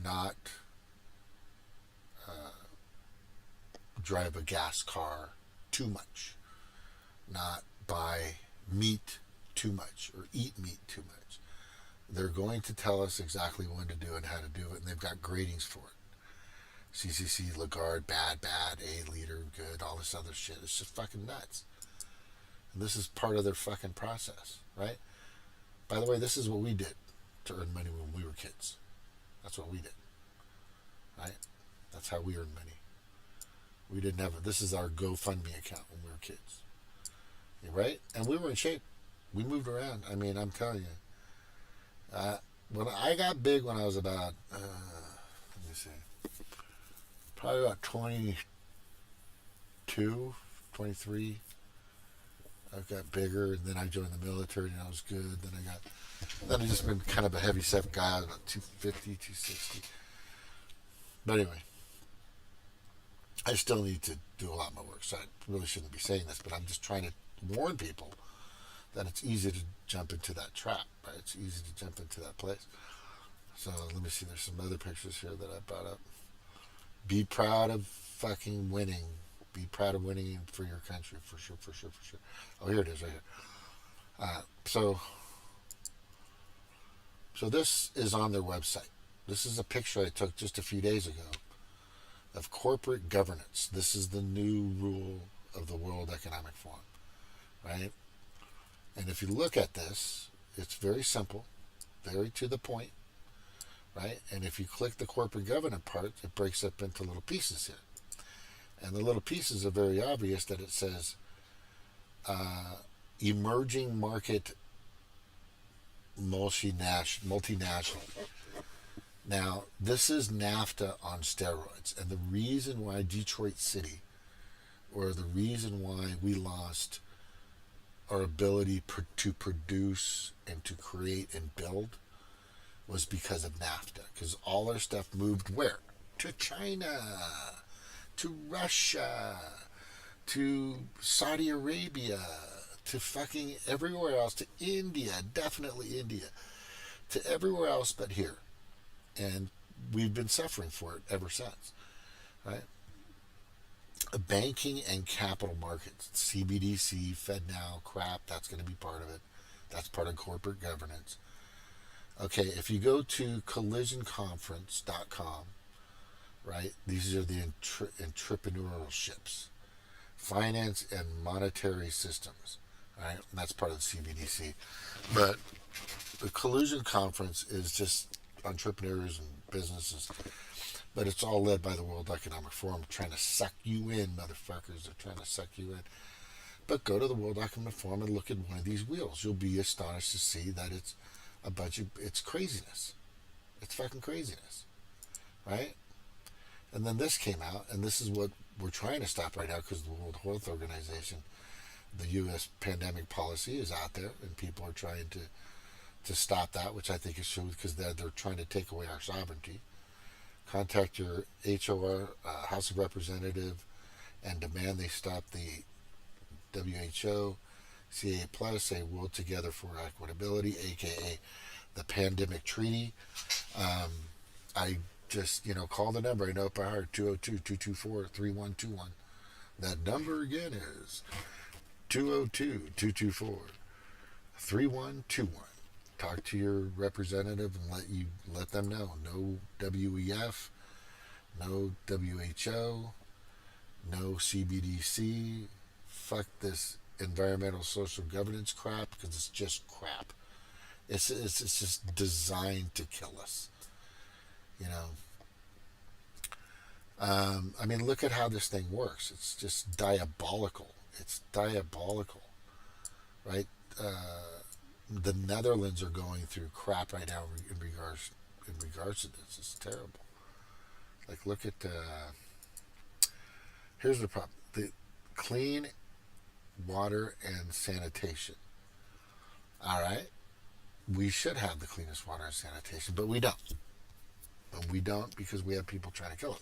not drive a gas car too much, not buy meat too much or eat meat too much. They're going to tell us exactly when to do it and how to do it, and they've got gradings for it. CCC, Lagarde, bad, A, leader, good, all this other shit. It's just fucking nuts. And this is part of their fucking process, right? By the way, this is what we did to earn money when we were kids. That's what we did, right? That's how we earned money. We didn't have it. This is our GoFundMe account when we were kids, right? And we were in shape. We moved around. I mean, I'm telling you. When I got big when I was about, let me see, probably about 22, 23. I got bigger, and then I joined the military, and I was good. Then I just been kind of a heavy set guy, about 250, 260. But anyway, I still need to do a lot more work, so I really shouldn't be saying this, but I'm just trying to warn people that it's easy to jump into that trap, right? It's easy to jump into that place. So let me see. There's some other pictures here that I brought up. Be proud of fucking winning. Be proud of winning for your country, for sure, for sure, for sure. Oh, here it is, right here. So this is on their website. This is a picture I took just a few days ago of corporate governance. This is the new rule of the World Economic Forum, right? And if you look at this, it's very simple, very to the point, right? And if you click the corporate governance part, it breaks up into little pieces here. And the little pieces are very obvious that it says emerging market multinational. Now, this is NAFTA on steroids. And the reason why Detroit City, or the reason why we lost our ability to produce and to create and build was because of NAFTA. Because all our stuff moved where? To China, to Russia, to Saudi Arabia, to fucking everywhere else, to India, definitely India, to everywhere else but here. And we've been suffering for it ever since, right? Banking and capital markets, CBDC, FedNow, crap, that's going to be part of it. That's part of corporate governance. Okay, if you go to collisionconference.com, right, these are the entrepreneurial ships, finance and monetary systems, right? And that's part of the CBDC. But the collusion conference is just entrepreneurs and businesses, but it's all led by the World Economic Forum, trying to suck you in, motherfuckers. They're trying to suck you in. But go to the World Economic Forum and look at one of these wheels. You'll be astonished to see that it's a bunch of, it's craziness. It's fucking craziness, right? And then this came out, and this is what we're trying to stop right now because the World Health Organization, the U.S. pandemic policy is out there, and people are trying to stop that, which I think is true because they're trying to take away our sovereignty. Contact your HOR, House of Representative, and demand they stop the WHO, CA Plus, say World Together for Equitability, aka the Pandemic Treaty. I just, call the number. I know it by heart, 202-224-3121. That number again is 202-224-3121. Talk to your representative and let them know. No WEF, no WHO, no CBDC. Fuck this environmental social governance crap because it's just crap. It's just designed to kill us. I mean, look at how this thing works. It's just diabolical. It's diabolical, right? The Netherlands are going through crap right now in regards to this. It's terrible. Like, look at here's the problem: the clean water and sanitation. All right, we should have the cleanest water and sanitation, but we don't. But we don't because we have people trying to kill us.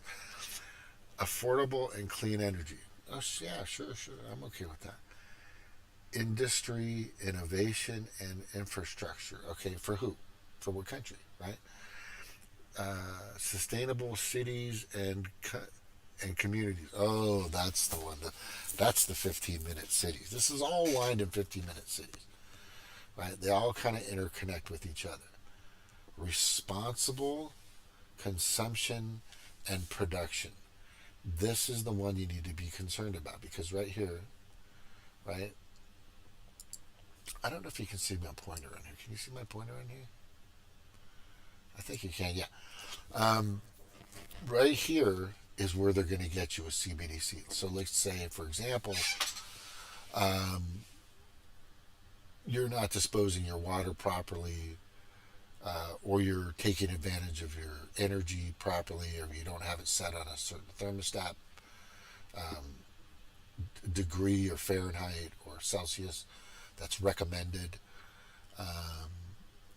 Affordable and clean energy. Oh yeah, sure. I'm okay with that. Industry, innovation, and infrastructure. Okay, for who? For what country, right? Sustainable cities and communities. Oh, that's the one. That's the 15-minute cities. This is all lined in 15-minute cities, right? They all kind of interconnect with each other. Responsible consumption and production. This is the one you need to be concerned about because right here, right? I don't know if you can see my pointer on here. Can you see my pointer on here? I think you can, yeah. Right here is where they're going to get you a CBDC. So let's say, for example, you're not disposing your water properly, or you're taking advantage of your energy properly, or you don't have it set on a certain thermostat degree or Fahrenheit or Celsius that's recommended,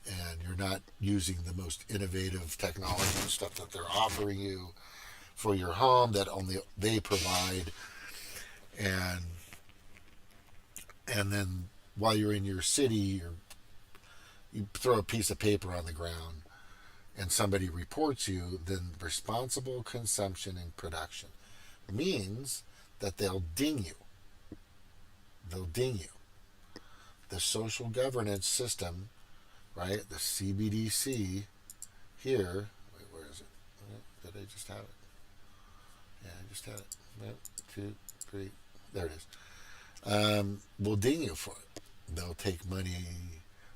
and you're not using the most innovative technology and stuff that they're offering you for your home that only they provide, and then while you're in your city, you throw a piece of paper on the ground and somebody reports you, then responsible consumption and production means that they'll ding you. They'll ding you. The social governance system, right? The CBDC here. Wait, where is it? Did I just have it? Yeah, I just had it. 1, 2, 3. There it is. Will ding you for it. They'll take money.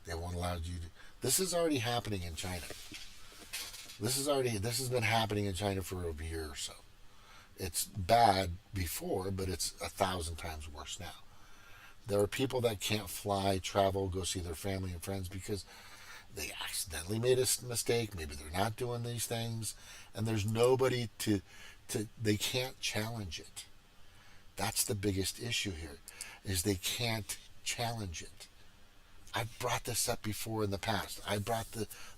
They won't allow you to. This is already happening in China. This has been happening in China for a year or so. It's bad before, but it's 1,000 times worse now. There are people that can't fly, travel, go see their family and friends because they accidentally made a mistake. Maybe they're not doing these things, and there's nobody to they can't challenge it. That's the biggest issue here, is they can't challenge it. I've brought this up before in the past. I brought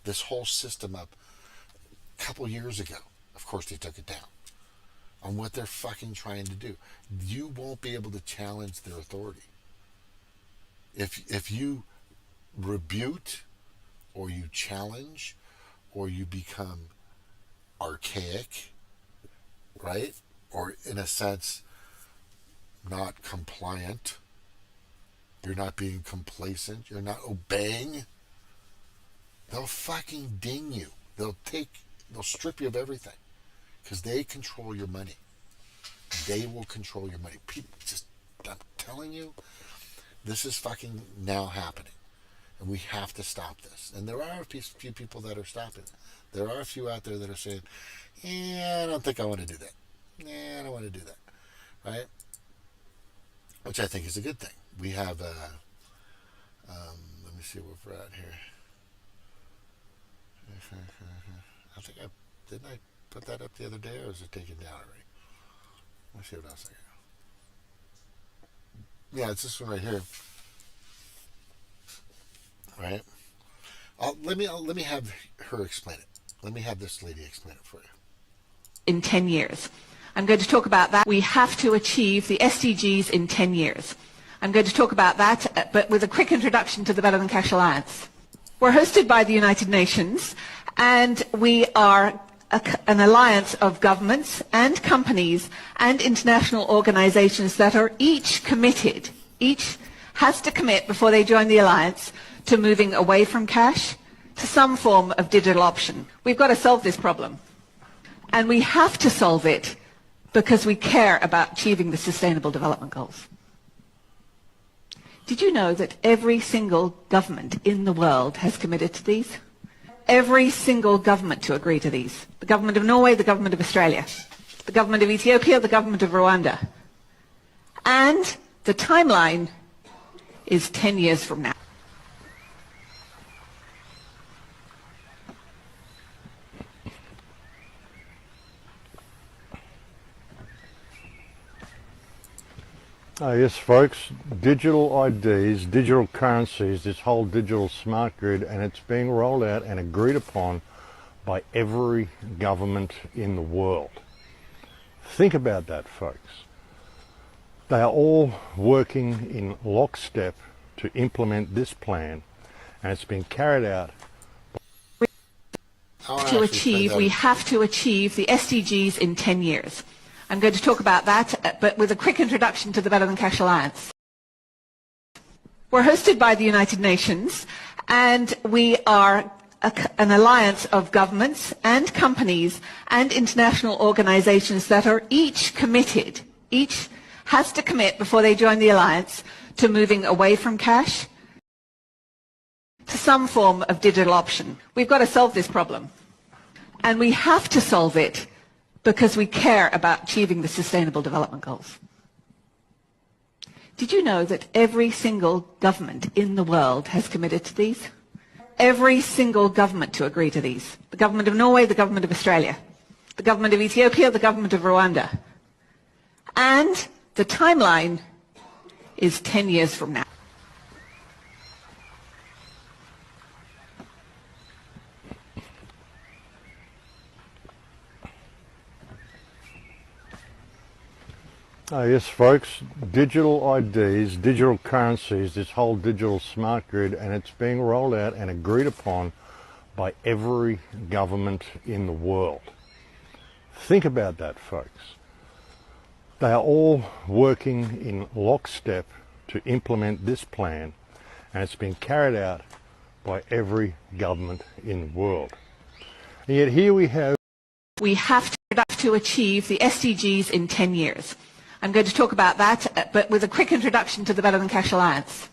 this whole system up a couple years ago. Of course, they took it down on what they're fucking trying to do. You won't be able to challenge their authority. If you rebuke or you challenge or you become archaic, right? Or in a sense, not compliant, you're not being complacent, you're not obeying, they'll fucking ding you. They'll strip you of everything because they control your money. They will control your money. People I'm telling you, this is fucking now happening. And we have to stop this. And there are a few people that are stopping it. There are a few out there that are saying, yeah, I don't think I want to do that. Yeah, I don't want to do that. Right? Which I think is a good thing. We have, let me see where we're at here. I think didn't I put that up the other day, or was it taken down already? Let me see what else I got. Yeah, it's this one right here. Right? Let me have her explain it. Let me have this lady explain it for you. In 10 years. I'm going to talk about that. We have to achieve the SDGs in 10 years. I'm going to talk about that, but with a quick introduction to the Better Than Cash Alliance. We're hosted by the United Nations, and we are an alliance of governments and companies and international organizations that are each committed, each has to commit before they join the alliance to moving away from cash to some form of digital option. We've got to solve this problem. And we have to solve it because we care about achieving the Sustainable Development Goals. Did you know that every single government in the world has committed to these? Every single government to agree to these. The government of Norway, the government of Australia, the government of Ethiopia, the government of Rwanda. And the timeline is 10 years from now. Yes, folks, digital IDs, digital currencies, this whole digital smart grid, and it's being rolled out and agreed upon by every government in the world. Think about that, folks. They are all working in lockstep to implement this plan, and it's been carried out. We have to achieve the SDGs in 10 years. I'm going to talk about that, but with a quick introduction to the Better Than Cash Alliance. We're hosted by the United Nations, and we are an alliance of governments and companies and international organizations that are each committed, each has to commit before they join the alliance to moving away from cash to some form of digital option. We've got to solve this problem. And we have to solve it because we care about achieving the Sustainable Development Goals. Did you know that every single government in the world has committed to these? Every single government to agree to these. The government of Norway, the government of Australia, the government of Ethiopia, the government of Rwanda. And the timeline is 10 years from now. Yes, folks, digital IDs, digital currencies, this whole digital smart grid, and it's being rolled out and agreed upon by every government in the world. Think about that, folks. They are all working in lockstep to implement this plan, and it's been carried out by every government in the world. And yet here we have to achieve the SDGs in 10 years. I'm going to talk about that, but with a quick introduction to the Better Than Cash Alliance.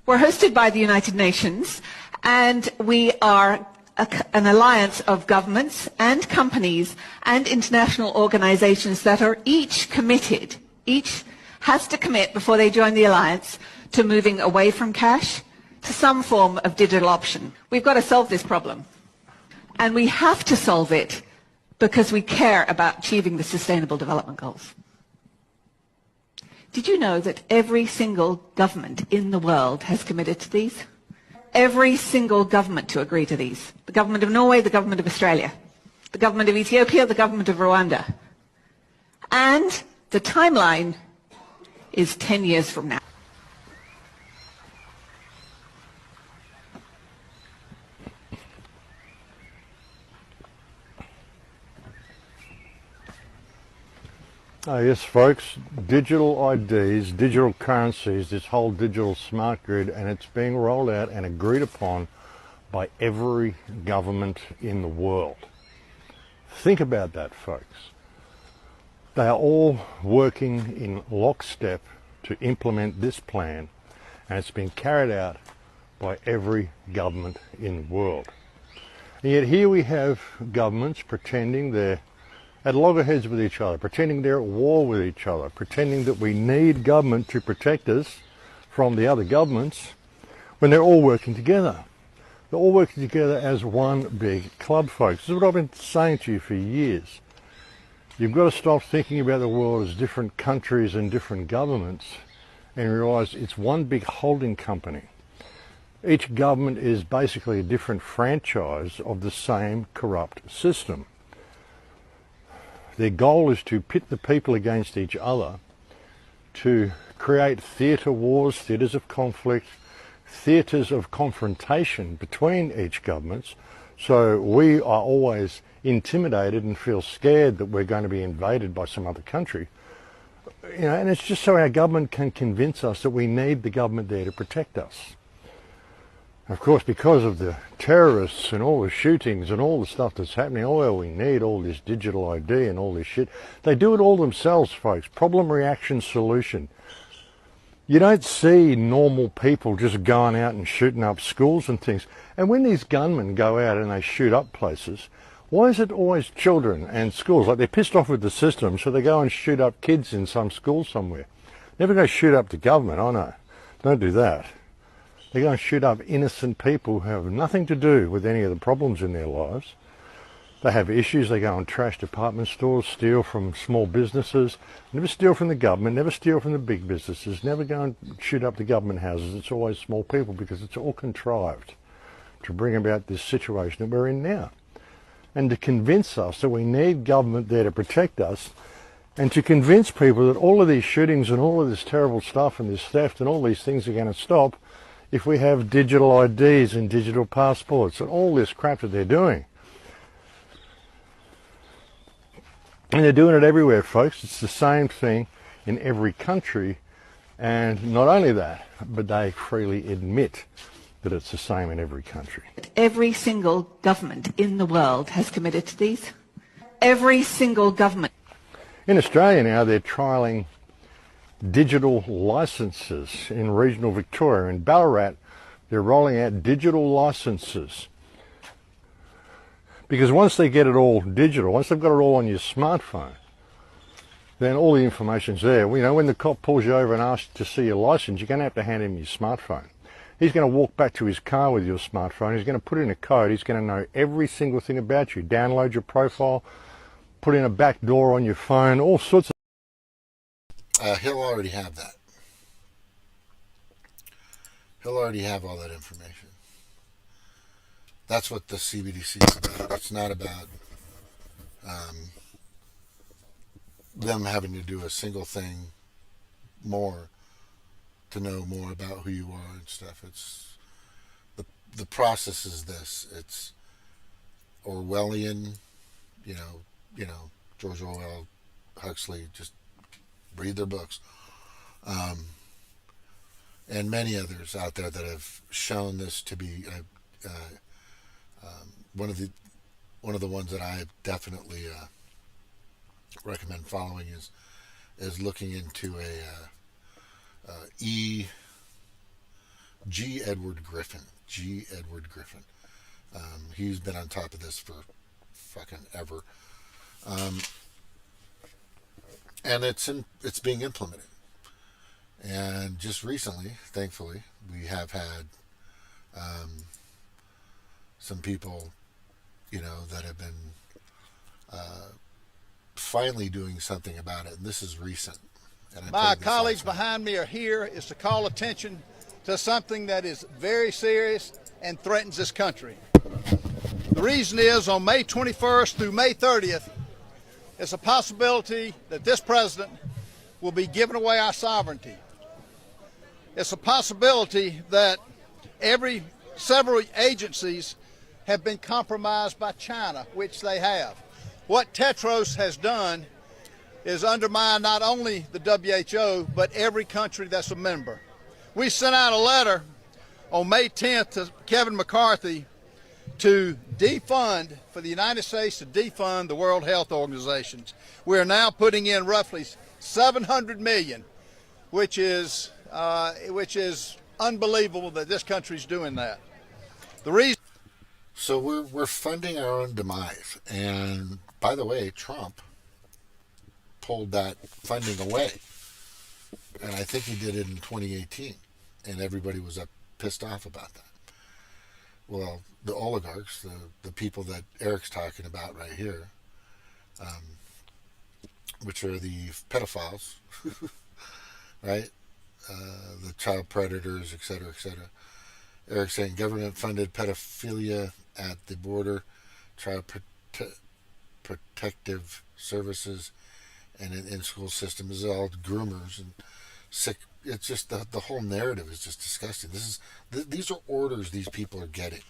We're hosted by the United Nations, and we are an alliance of governments and companies and international organizations that are each committed, each has to commit before they join the alliance to moving away from cash to some form of digital option. We've got to solve this problem. And we have to solve it because we care about achieving the Sustainable Development Goals. Did you know that every single government in the world has committed to these? Every single government to agree to these. The government of Norway, the government of Australia, the government of Ethiopia, the government of Rwanda. And the timeline is 10 years from now. Yes, folks, digital IDs, digital currencies, this whole digital smart grid, and it's being rolled out and agreed upon by every government in the world. Think about that, folks. They are all working in lockstep to implement this plan, and it's been carried out by every government in the world. And yet here we have governments pretending they're at loggerheads with each other, pretending they're at war with each other, pretending that we need government to protect us from the other governments when they're all working together. They're all working together as one big club, folks. This is what I've been saying to you for years. You've got to stop thinking about the world as different countries and different governments and realise it's one big holding company. Each government is basically a different franchise of the same corrupt system. Their goal is to pit the people against each other, to create theatre wars, theatres of conflict, theatres of confrontation between each governments, so we are always intimidated and feel scared that we're going to be invaded by some other country. You know, and it's just so our government can convince us that we need the government there to protect us. Of course, because of the terrorists and all the shootings and all the stuff that's happening, oh, we need all this digital ID and all this shit. They do it all themselves, folks. Problem, reaction, solution. You don't see normal people just going out and shooting up schools and things. And when these gunmen go out and they shoot up places, why is it always children and schools? Like, they're pissed off with the system, so they go and shoot up kids in some school somewhere. Never go shoot up the government, oh no. Don't do that. They go and shoot up innocent people who have nothing to do with any of the problems in their lives. They have issues, they go and trash department stores, steal from small businesses, never steal from the government, never steal from the big businesses, never go and shoot up the government houses. It's always small people because it's all contrived to bring about this situation that we're in now. And to convince us that we need government there to protect us, and to convince people that all of these shootings and all of this terrible stuff and this theft and all these things are going to stop if we have digital IDs and digital passports and all this crap that they're doing. And they're doing it everywhere, folks. It's the same thing in every country. And not only that, but they freely admit that it's the same in every country. Every single government in the world has committed to these. Every single government. In Australia now, they're trialling digital licenses in regional Victoria. In Ballarat, they're rolling out digital licenses. Because once they get it all digital, once they've got it all on your smartphone, then all the information's there. You know, when the cop pulls you over and asks to see your license, you're going to have to hand him your smartphone. He's going to walk back to his car with your smartphone. He's going to put in a code. He's going to know every single thing about you. Download your profile, put in a back door on your phone, all sorts of... He'll already have that. He'll already have all that information. That's what the CBDC is about. It's not about them having to do a single thing more to know more about who you are and stuff. It's the process is this. It's Orwellian, you know, George Orwell, Huxley. Just read their books, and many others out there that have shown this to be one of the ones that I definitely recommend following is looking into G. Edward Griffin. G. Edward Griffin. He's been on top of this for fucking ever, and it's being implemented. And just recently, thankfully, we have had some people, that have been finally doing something about it. And this is recent. And my colleagues behind me are here is to call attention to something that is very serious and threatens this country. The reason is on May 21st through May 30th, it's a possibility that this president will be giving away our sovereignty. It's a possibility that several agencies have been compromised by China, which they have. What Tetros has done is undermine not only the WHO, but every country that's a member. We sent out a letter on May 10th to Kevin McCarthy to defund, for the United States to defund the World Health Organization. We are now putting in roughly $700 million, which is unbelievable that this country's doing that. The reason. So we're funding our own demise, and by the way, Trump pulled that funding away, and I think he did it in 2018, and everybody was pissed off about that. Well, the oligarchs, the people that Eric's talking about right here, which are the pedophiles, right? The child predators, et cetera, et cetera. Eric's saying government-funded pedophilia at the border, child protective services, and in school system is all groomers and sick. It's just the whole narrative is just disgusting. These are orders these people are getting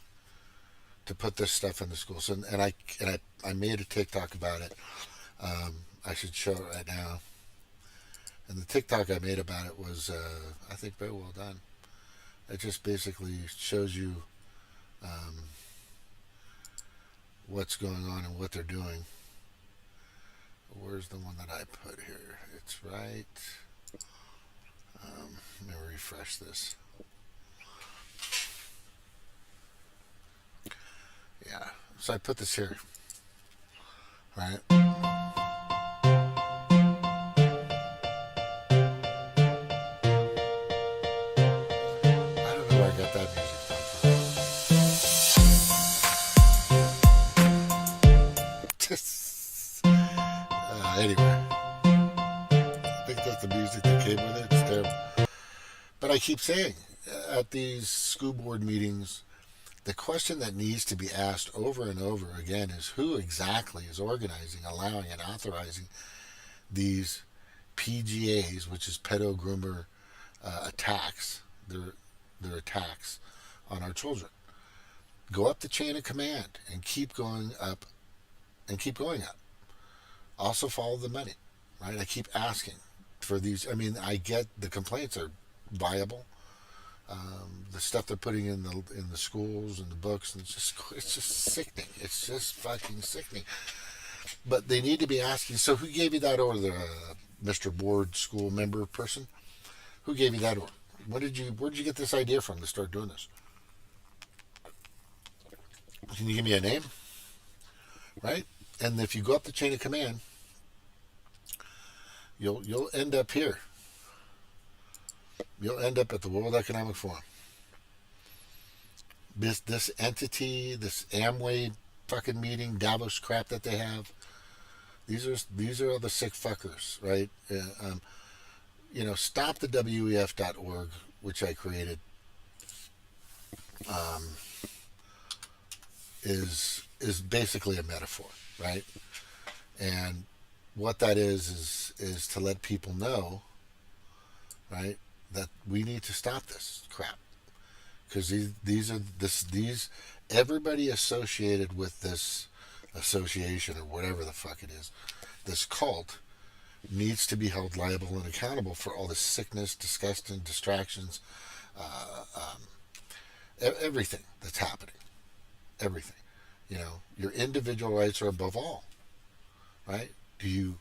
to put this stuff in the schools, and I made a TikTok about it. I should show it right now. And the TikTok I made about it was, I think, very well done. It just basically shows you what's going on and what they're doing. Where's the one that I put here? It's right. Let me refresh this. Yeah. So I put this here. Right. I don't know where I got that music from. Anyway, I think that's the music that came with it. It's terrible. But I keep saying, at these school board meetings, the question that needs to be asked over and over again is who exactly is organizing, allowing, and authorizing these PGAs, which is pedo groomer attacks, their attacks on our children. Go up the chain of command and keep going up and keep going up. Also follow the money, right? I keep asking for these. I mean, I get the complaints are viable. The stuff they're putting in the schools and the books, and it's just sickening. It's just fucking sickening. But they need to be asking. So who gave you that order, Mr. Board School Member person? Who gave you that order? Where did you get this idea from to start doing this? Can you give me a name? Right? And if you go up the chain of command, you'll end up here. You'll end up at the World Economic Forum. This entity, this Amway fucking meeting, Davos crap that they have. These are all the sick fuckers, right? Stop the WEF.org, which I created, is basically a metaphor, right? And what that is to let people know right? That we need to stop this crap, because these everybody associated with this association or whatever the fuck it is, this cult, needs to be held liable and accountable for all the sickness, disgust, and distractions, everything that's happening, everything. Your individual rights are above all, right? Do you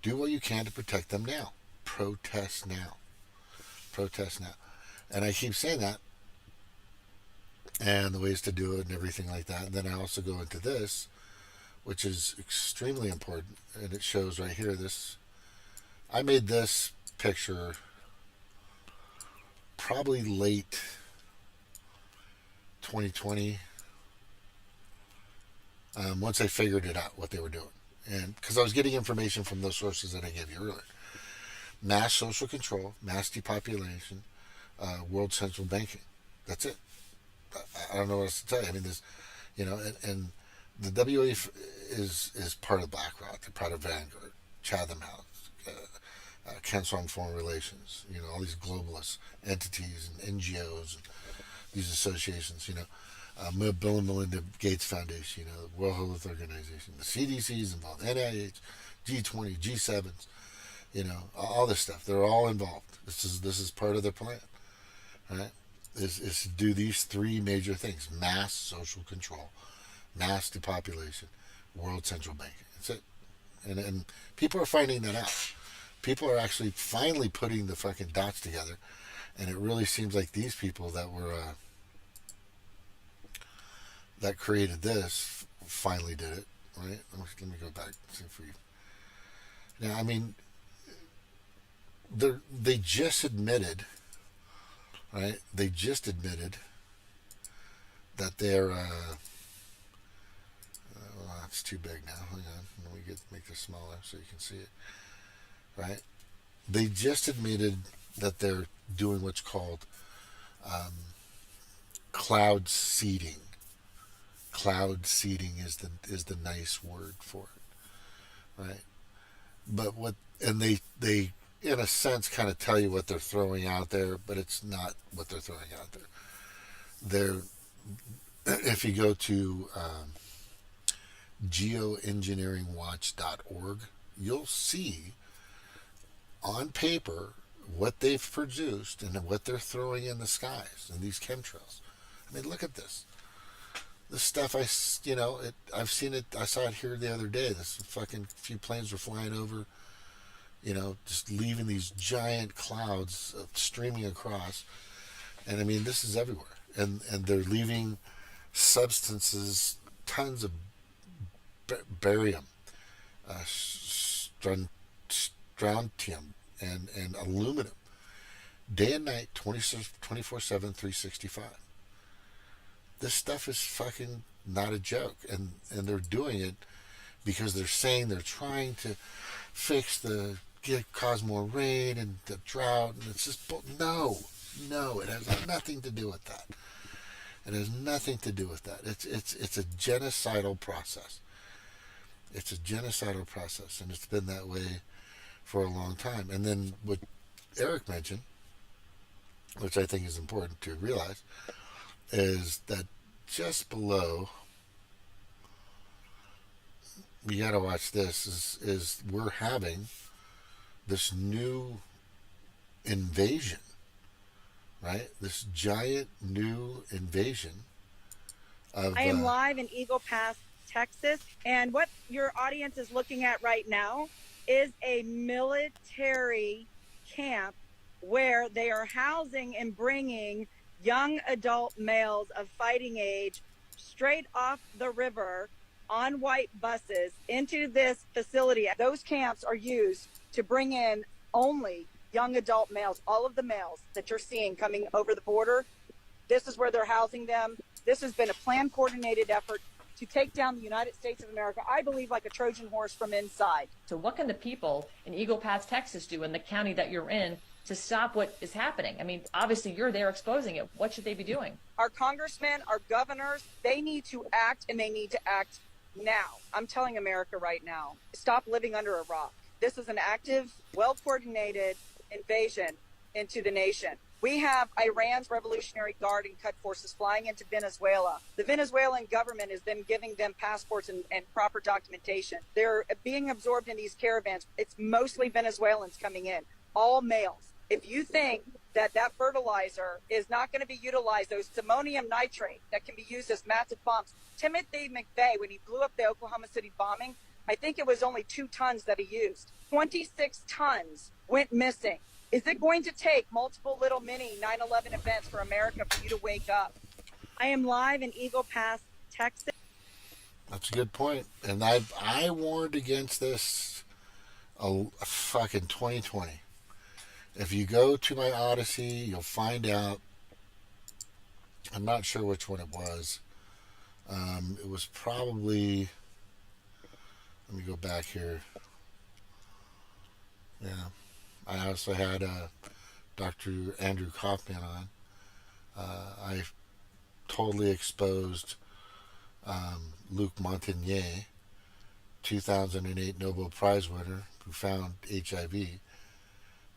do what you can to protect them now? Protest now. Protest now. And I keep saying that, and the ways to do it and everything like that. And then I also go into this, which is extremely important, and it shows right here. I made this picture probably late 2020, once I figured it out, what they were doing. And because I was getting information from those sources that I gave you earlier. Mass social control, mass depopulation, world central banking. That's it. I don't know what else to tell you. I mean, there's, and the WEF is part of BlackRock, they're part of Vanguard, Chatham House, Council on Foreign Relations, all these globalist entities and NGOs and these associations, Bill and Melinda Gates Foundation, the World Health Organization, the CDC is involved, NIH, G20, G7s, all this stuff. They're all involved. This is part of their plan, right? Is to do these three major things: mass social control, mass depopulation, world central banking. That's it. And people are finding that out. People are actually finally putting the fucking dots together, and it really seems like these people that were that created this finally did it, right? Let me go back and see if we. Now, I mean, they just admitted, right? They just admitted that they're. Well, that's too big now. Hang on, let me make this smaller so you can see it. Right? They just admitted that they're doing what's called cloud seeding. Cloud seeding is the nice word for it, right? But they in a sense kind of tell you what they're throwing out there, but it's not what they're throwing out there. If you go to geoengineeringwatch.org, you'll see on paper what they've produced and what they're throwing in the skies and these chemtrails. I mean, look at this. This stuff, I've seen it. I saw it here the other day. This fucking few planes were flying over, just leaving these giant clouds streaming across. And I mean, this is everywhere. And they're leaving substances, tons of barium, strontium, and aluminum, day and night, 24/7, 365. This stuff is fucking not a joke, and they're doing it because they're saying they're trying to fix cause more rain and the drought, and it's just no, it has nothing to do with that. It has nothing to do with that. It's a genocidal process. It's a genocidal process, and it's been that way for a long time. And then what Eric mentioned, which I think is important to realize, is that just below, you got to watch this, is we're having this new invasion, right? This giant new invasion of... I am live in Eagle Pass, Texas, and what your audience is looking at right now is a military camp where they are housing and bringing young adult males of fighting age straight off the river on white buses into this facility. Those camps are used to bring in only young adult males. All of the males that you're seeing coming over the border, this is where they're housing them. This has been a planned, coordinated effort to take down the United States of America, I believe, like a Trojan horse from inside. So what can the people in Eagle Pass, Texas do in the county that you're in to stop what is happening? I mean, obviously you're there exposing it. What should they be doing? Our congressmen, our governors, they need to act, and they need to act now. I'm telling America right now, stop living under a rock. This is an active, well-coordinated invasion into the nation. We have Iran's Revolutionary Guard and Quds forces flying into Venezuela. The Venezuelan government is then giving them passports and proper documentation. They're being absorbed in these caravans. It's mostly Venezuelans coming in, all males. If you think that fertilizer is not going to be utilized, those ammonium nitrate that can be used as massive bombs. Timothy McVeigh, when he blew up the Oklahoma City bombing, I think it was only 2 tons that he used. 26 tons went missing. Is it going to take multiple little mini 9/11 events for America for you to wake up? I am live in Eagle Pass, Texas. That's a good point. And I warned against this a fucking 2020. If you go to my Odyssey, you'll find out. I'm not sure which one it was. It was probably. Let me go back here. Yeah. I also had Dr. Andrew Kaufman on. I totally exposed Luc Montagnier, 2008 Nobel Prize winner who found HIV,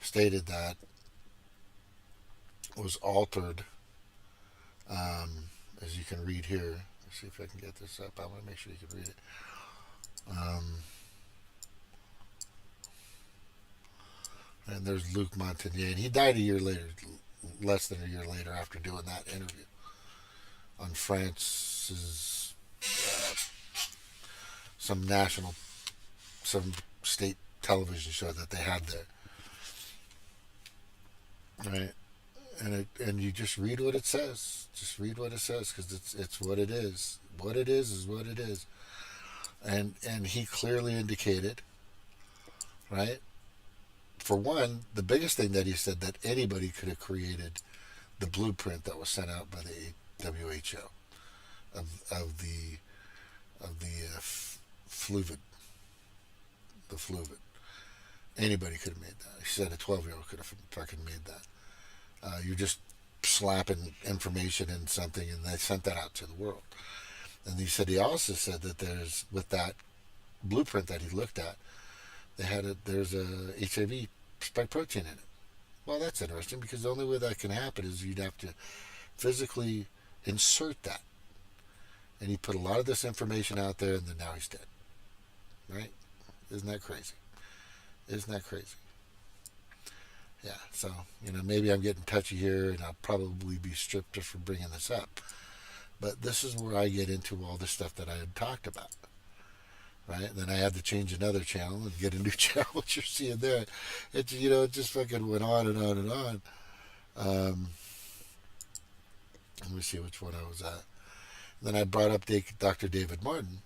stated that was altered, as you can read here. Let's see if I can get this up. I want to make sure you can read it. And there's Luc Montagnier, and he died a year later, less than a year later after doing that interview on France's some state television show that they had there, right? And you just read what it says. Just read what it says, because it's what it is. What it is what it is. And he clearly indicated, right? For one, the biggest thing that he said, that anybody could have created the blueprint that was sent out by the WHO of the fluid. Anybody could have made that. He said a 12-year-old could have fucking made that. You're just slapping information in something, and they sent that out to the world. And he also said that there's, with that blueprint that he looked at, there's a HIV spike protein in it. Well, that's interesting, because the only way that can happen is you'd have to physically insert that. And he put a lot of this information out there, and then now he's dead. Right? Isn't that crazy? Yeah, so, maybe I'm getting touchy here, and I'll probably be stripped just for bringing this up. But this is where I get into all the stuff that I had talked about. Right? And then I had to change another channel and get a new channel, which you're seeing there. It just fucking went on and on and on. Let me see which one I was at. Then I brought up Dr. David Martin,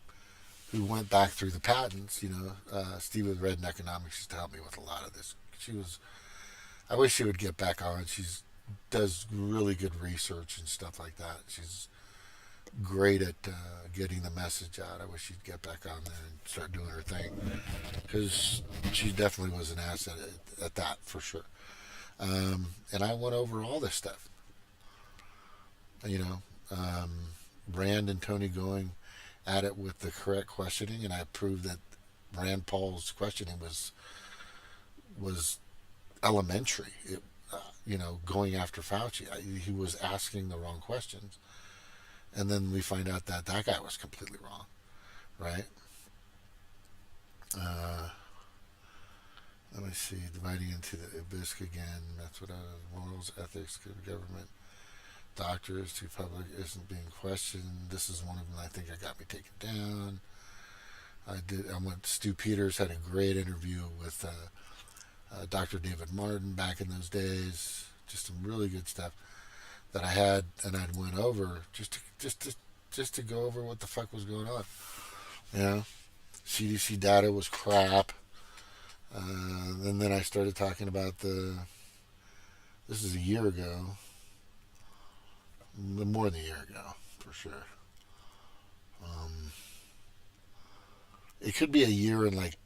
who went back through the patents. Steve with Red in Economics used to help me with a lot of this. I wish she would get back on. She does really good research and stuff like that. She's great at getting the message out. I wish she'd get back on there and start doing her thing, because she definitely was an asset at that, for sure. And I went over all this stuff. Rand and Tony going at it with the correct questioning, and I proved that Rand Paul's questioning was elementary. Going after Fauci, he was asking the wrong questions. And then we find out that guy was completely wrong, right? Let me see. Dividing into the abyss again. That's what morals, ethics, government, doctors to public isn't being questioned. This is one of them. I think I got me taken down. Stu Peters had a great interview with Dr. David Martin back in those days. Just some really good stuff that I had, and I'd went over just to go over what the fuck was going on. CDC data was crap. And then I started talking about this is a year ago, more than a year ago, for sure. It could be a year and like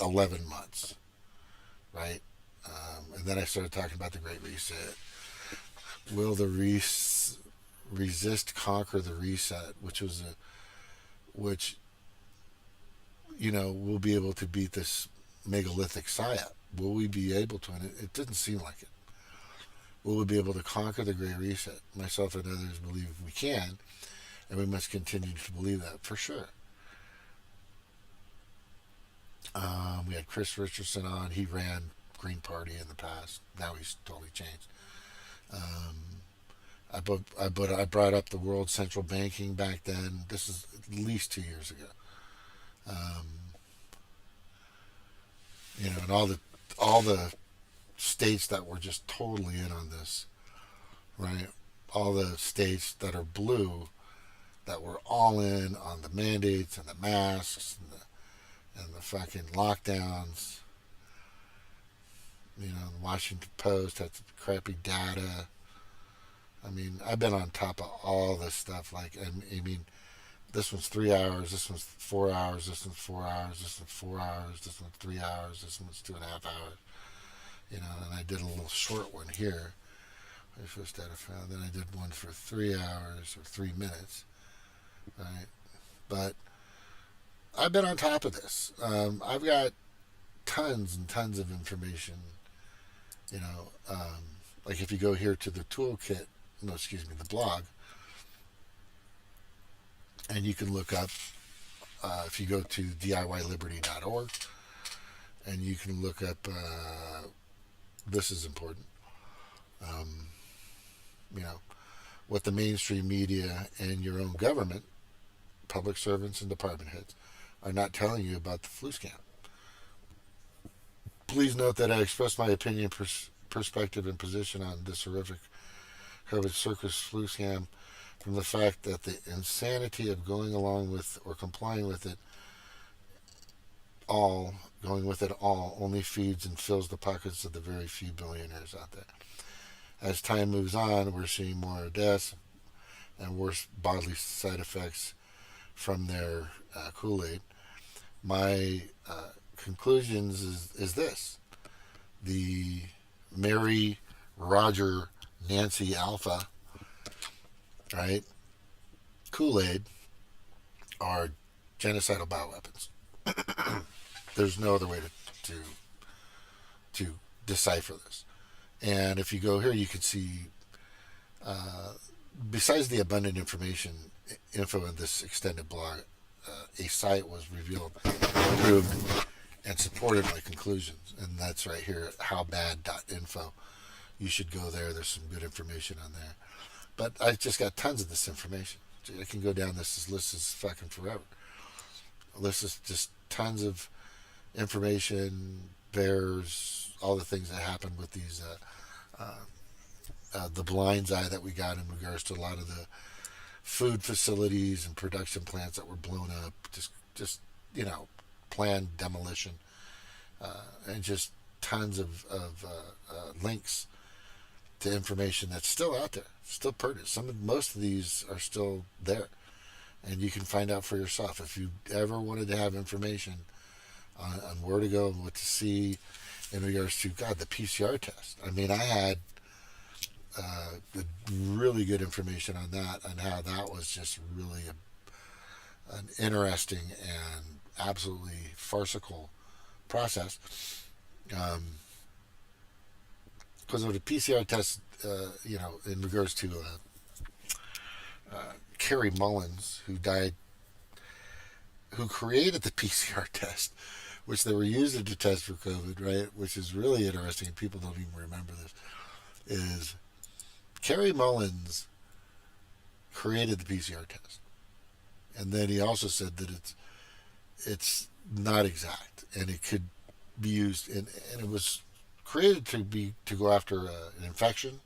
11 months, right? And then I started talking about the Great Reset. Will the resist conquer the reset, which we'll be able to beat this megalithic psyop, Will we be able to? And it didn't seem like it. Will we be able to conquer the Great Reset? Myself and others believe we can, and we must continue to believe that for sure. We had Chris Richardson on. He ran Green Party in the past. Now he's totally changed. I brought up the world central banking back then. This is at least 2 years ago. And all the states that were just totally in on this, right? All the states that are blue that were all in on the mandates and the masks and the fucking lockdowns. The Washington Post had crappy data. I mean, I've been on top of all this stuff. This one's 3 hours, this one's 4 hours, this one's 4 hours, this one's 4 hours, this one's 3 hours, this one's 2.5 hours. And I did a little short one here. I first had found. Then I did one for 3 hours or 3 minutes, right? But I've been on top of this. I've got tons and tons of information. Like if you go here to the toolkit, the blog, and you can look up, if you go to DIYLiberty.org, and you can look up, this is important, what the mainstream media and your own government, public servants and department heads, are not telling you about the flu scam. Please note that I express my opinion, perspective, and position on this horrific COVID circus flu scam from the fact that the insanity of going along with or complying with it all, only feeds and fills the pockets of the very few billionaires out there. As time moves on, we're seeing more deaths and worse bodily side effects from their Kool-Aid. My conclusions is this: the Mary, Roger, Nancy Alpha, right, Kool-Aid are genocidal bioweapons. There's no other way to decipher this. And if you go here, you can see, besides the abundant info in this extended blog, a site was revealed, approved, and supported my conclusions. And that's right here, howbad.info. You should go there. There's some good information on there. But I just got tons of this information. I can go down this list is fucking forever. This is just tons of information, bears, all the things that happened with these, the blinds eye that we got in regards to a lot of the food facilities and production plants that were blown up, just planned demolition, and just tons of links to information that's still out there, still pertinent. Most of these are still there, and you can find out for yourself. If you ever wanted to have information on where to go and what to see in regards to, the PCR test. I mean, I had really good information on that, and how that was just really an interesting and absolutely farcical process. Because of the PCR test, in regards to Carrie Mullins, who died, who created the PCR test, which they were using to test for COVID, right? Which is really interesting. People don't even remember this. Is Carrie Mullins created the PCR test, and then he also said that it's not exact, and it could be used, and it was created to go after an infection,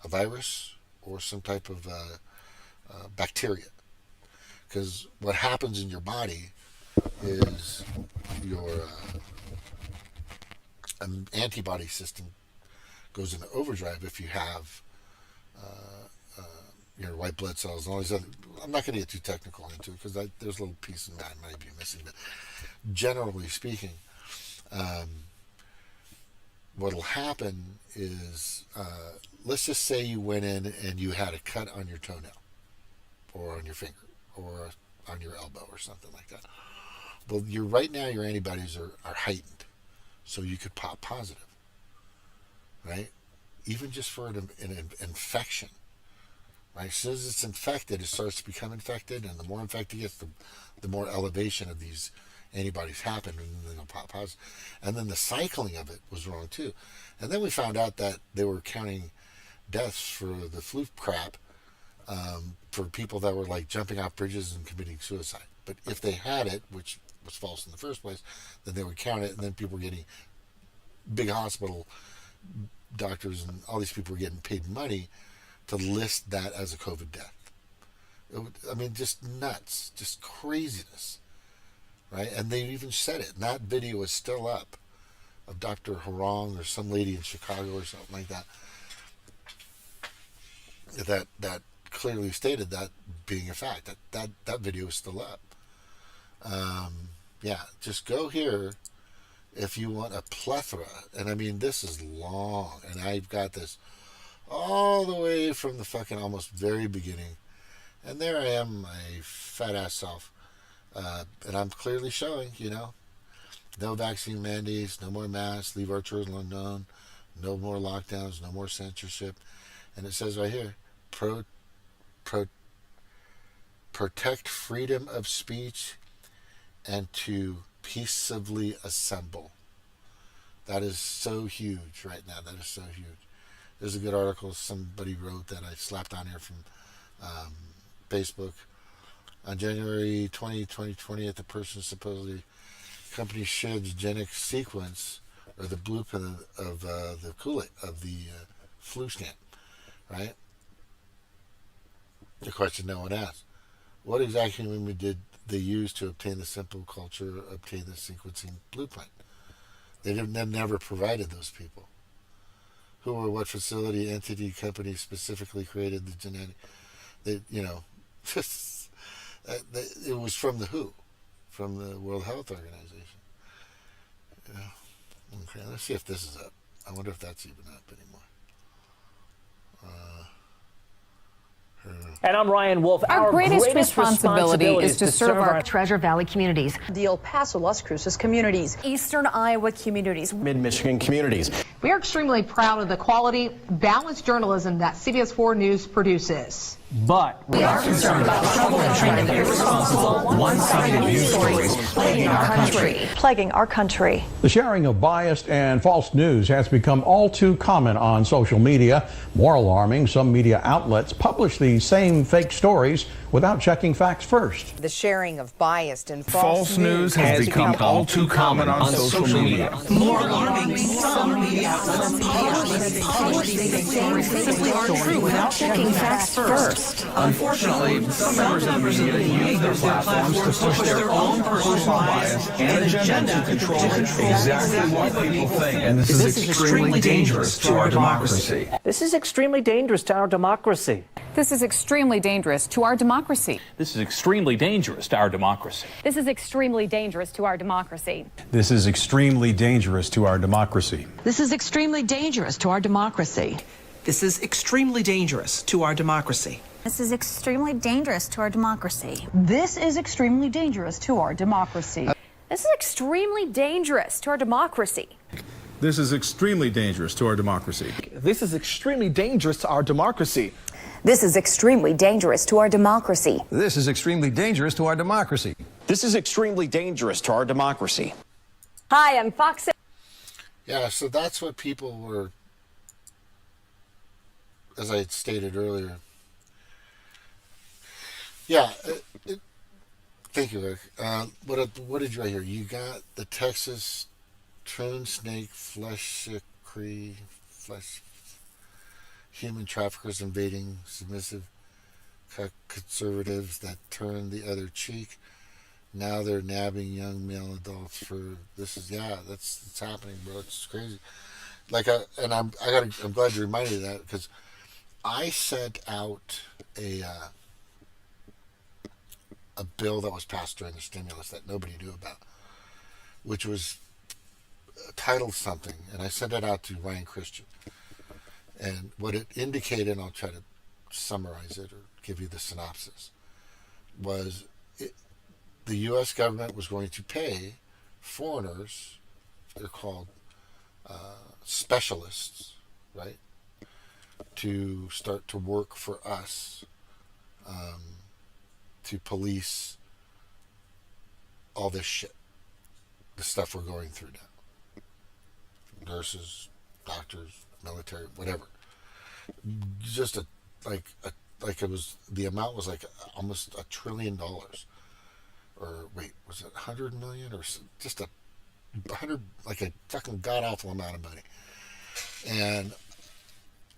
a virus, or some type of bacteria. Because what happens in your body is your antibody system goes into overdrive if you have your white blood cells and all these other. I'm not going to get too technical into it because there's a little piece of that I might be missing. But generally speaking, what'll happen is, let's just say you went in and you had a cut on your toenail, or on your finger, or on your elbow, or something like that. Well, right now your antibodies are heightened, so you could pop positive, right? Even just for an infection, right? As soon as it's infected, it starts to become infected, and the more infected it gets, the more elevation of these antibodies happen, and then they'll pop positive. And then the cycling of it was wrong too. And then we found out that they were counting deaths for the flu crap for people that were like jumping off bridges and committing suicide. But if they had it, which was false in the first place, then they would count it, and then people were getting big hospital doctors and all these people were getting paid money to list that as a COVID death. I mean, just nuts, just craziness, right? And they even said it. And that video is still up of Dr. Harong or some lady in Chicago or something like that. That clearly stated that being a fact. That video is still up. Yeah, just go here if you want a plethora. And I mean, this is long, and I've got this all the way from the fucking almost very beginning. And there I am, my fat ass self. And I'm clearly showing, no vaccine mandates, no more masks, leave our children alone, no more lockdowns, no more censorship. And it says right here, protect freedom of speech and to peaceably assemble. That is so huge right now. That is so huge. There's a good article somebody wrote that I slapped on here from Facebook. On January 2020, the person supposedly company sheds genetic sequence or the blueprint of the Kool-Aid of the flu stamp, right? The question no one asked: what exactly did they use to obtain the simple culture, obtain the sequencing blueprint? They never provided those people. Who or what facility, entity, company specifically created the genetic? It was from the WHO, from the World Health Organization. Okay, let's see if this is up. I wonder if that's even up anymore. And I'm Ryan Wolf. Our greatest responsibility is to serve our Treasure Valley communities, the El Paso, Las Cruces communities, Eastern Iowa communities, Mid-Michigan communities. We are extremely proud of the quality, balanced journalism that CBS 4 News produces. But we are concerned about troubling and irresponsible, one-sided news stories plaguing our country. The sharing of biased and false news has become all too common on social media. More alarming, some media outlets publish these same fake stories without checking facts first. The sharing of biased and false news has become all too common on social media. More alarming, some media outlets publish these same fake stories without checking facts first. Unfortunately, some members of the media use their platforms to push their own personal bias and agenda to control exactly what people think. And this is extremely dangerous to our democracy. This is extremely dangerous to our democracy. This is extremely dangerous to our democracy. This is extremely dangerous to our democracy. This is extremely dangerous to our democracy. This is extremely dangerous to our democracy. This is extremely dangerous to our democracy. This is extremely dangerous to our democracy. This is extremely dangerous to our democracy. This is extremely dangerous to our democracy. This is extremely dangerous to our democracy. This is extremely dangerous to our democracy. This is extremely dangerous to our democracy. This is extremely dangerous to our democracy. This is extremely dangerous to our democracy. This is extremely dangerous to our democracy. Hi, I'm Fox. Yeah, so that's what people were, as I stated earlier. Yeah, thank you, Eric. What did you write here? You got the Texas Troon Snake Flesh human traffickers invading submissive conservatives that turn the other cheek. Now they're nabbing young male adults for this. It's happening, bro. It's crazy. I'm glad you reminded me of that, because I sent out a bill that was passed during the stimulus that nobody knew about, which was titled something, and I sent it out to Ryan Christian. And what it indicated, and I'll try to summarize it or give you the synopsis, was the U.S. government was going to pay foreigners specialists, right? To start to work for us, to police all this shit, the stuff we're going through now. Nurses, doctors, military, whatever. Just like it was, the amount was like almost $1 trillion, or wait, was it 100 million, or just 100, like a fucking god awful amount of money. And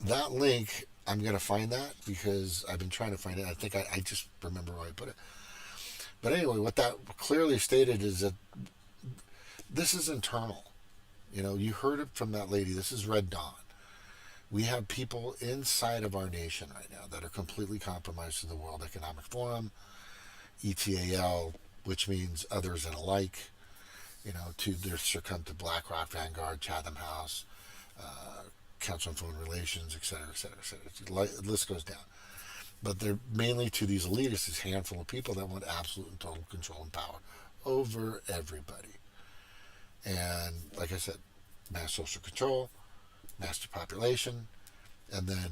that link, I'm gonna find that because I've been trying to find it. I think I just remember where I put it. But anyway, what that clearly stated is that this is internal. You know, you heard it from that lady. This is Red Dawn. We have people inside of our nation right now that are completely compromised to the World Economic Forum, ETAL, which means others and alike, you know, they're succumbed to BlackRock, Vanguard, Chatham House, Council on Foreign Relations, et cetera, et cetera, et cetera. The list goes down. But they're mainly to these elitists, this handful of people that want absolute and total control and power over everybody. And like I said, mass social control, master population, and then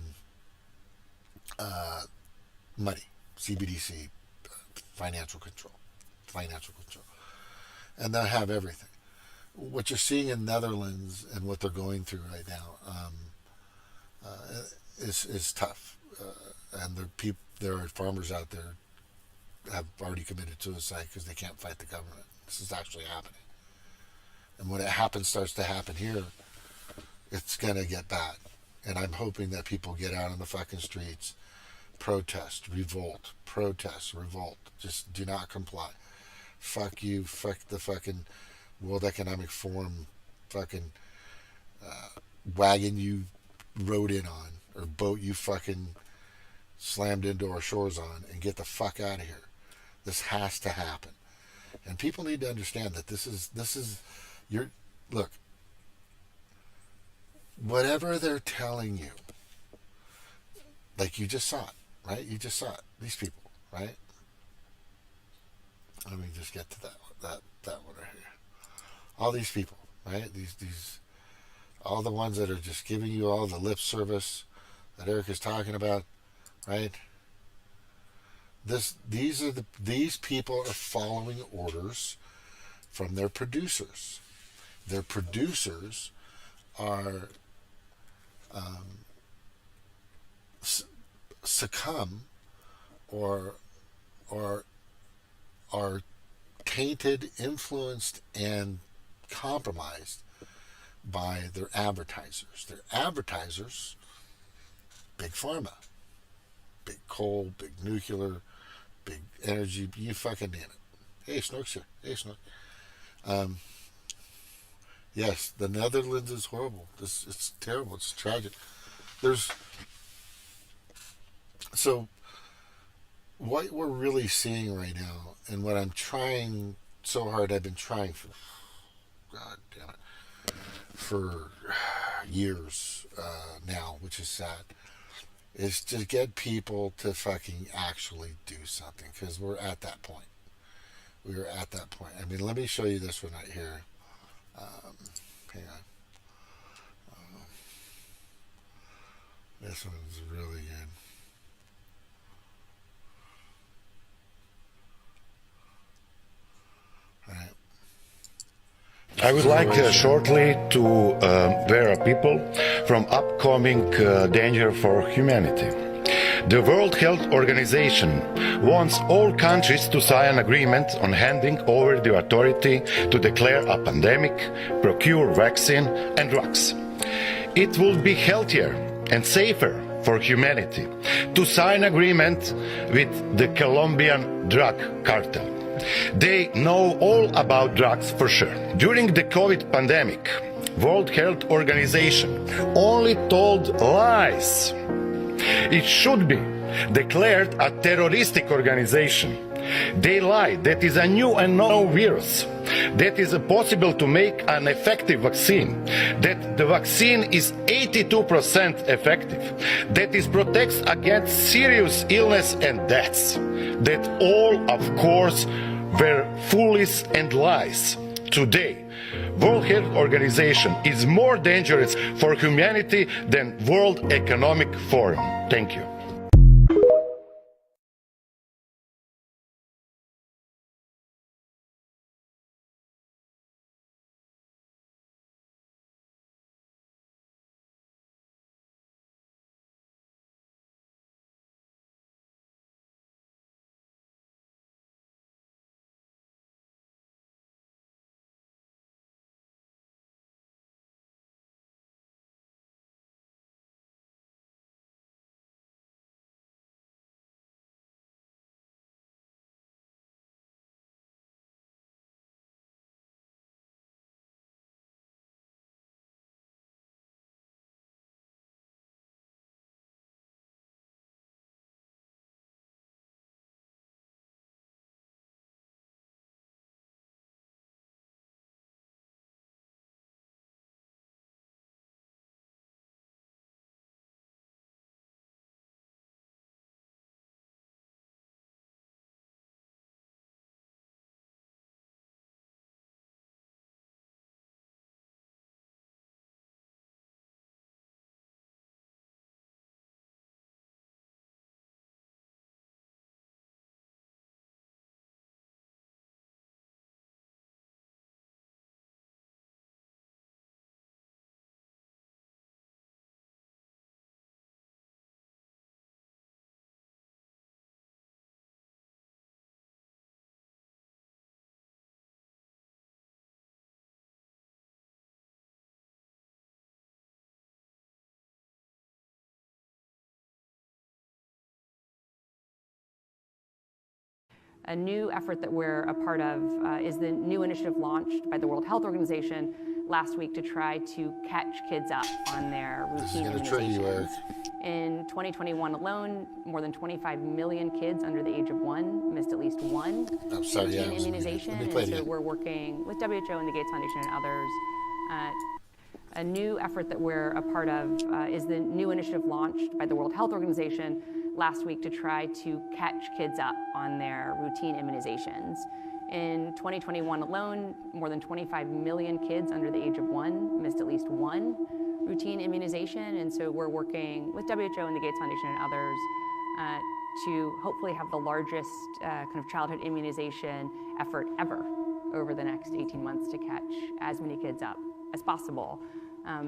money, CBDC, financial control. And they'll have everything. What you're seeing in Netherlands and what they're going through right now is tough. And there are farmers out there have already committed suicide because they can't fight the government. This is actually happening. And when it starts to happen here, it's going to get bad. And I'm hoping that people get out on the fucking streets, protest, revolt. Just do not comply. Fuck you, fuck the fucking World Economic Forum fucking wagon you rode in on, or boat you fucking slammed into our shores on, and get the fuck out of here. This has to happen. And people need to understand that this is look, whatever they're telling you, like you just saw it, right? You just saw it. These people, right? Let me just get to that one right here. All these people, right? These all the ones that are just giving you all the lip service that Eric is talking about, right? These people are following orders from their producers. Their producers are succumb or are tainted, influenced, and compromised by their advertisers. Their advertisers, big pharma, big coal, big nuclear, big energy, you fucking name it. Hey, Snork's here. Hey, Snork. Yes, the Netherlands is horrible. It's terrible. It's tragic. So what we're really seeing right now, and what I'm trying so hard, I've been trying for, God damn it, for years now, which is sad, is to get people to fucking actually do something, because we're at that point. We are at that point. I mean, let me show you this one right here. Hang on. This one's really good. I would like shortly to warn people from upcoming danger for humanity. The World Health Organization wants all countries to sign an agreement on handing over the authority to declare a pandemic, procure vaccine and drugs. It would be healthier and safer for humanity to sign an agreement with the Colombian drug cartel. They know all about drugs for sure. During the COVID pandemic, World Health Organization only told lies. It should be declared a terroristic organization. They lied that is a new and known virus, that is possible to make an effective vaccine, that the vaccine is 82% effective, that it protects against serious illness and deaths, that all, of course, were foolish and lies. Today, World Health Organization is more dangerous for humanity than World Economic Forum. Thank you. A new effort that we're a part of is the new initiative launched by the World Health Organization last week to try to catch kids up on their routine immunizations. In 2021 alone, more than 25 million kids under the age of 1 missed at least one routine immunization. And so we're working with WHO and the Gates Foundation and others. A new effort that we're a part of is the new initiative launched by the World Health Organization last week to try to catch kids up on their routine immunizations. In 2021 alone, more than 25 million kids under the age of 1 missed at least one routine immunization. And so we're working with WHO and the Gates Foundation and others to hopefully have the largest kind of childhood immunization effort ever over the next 18 months to catch as many kids up as possible,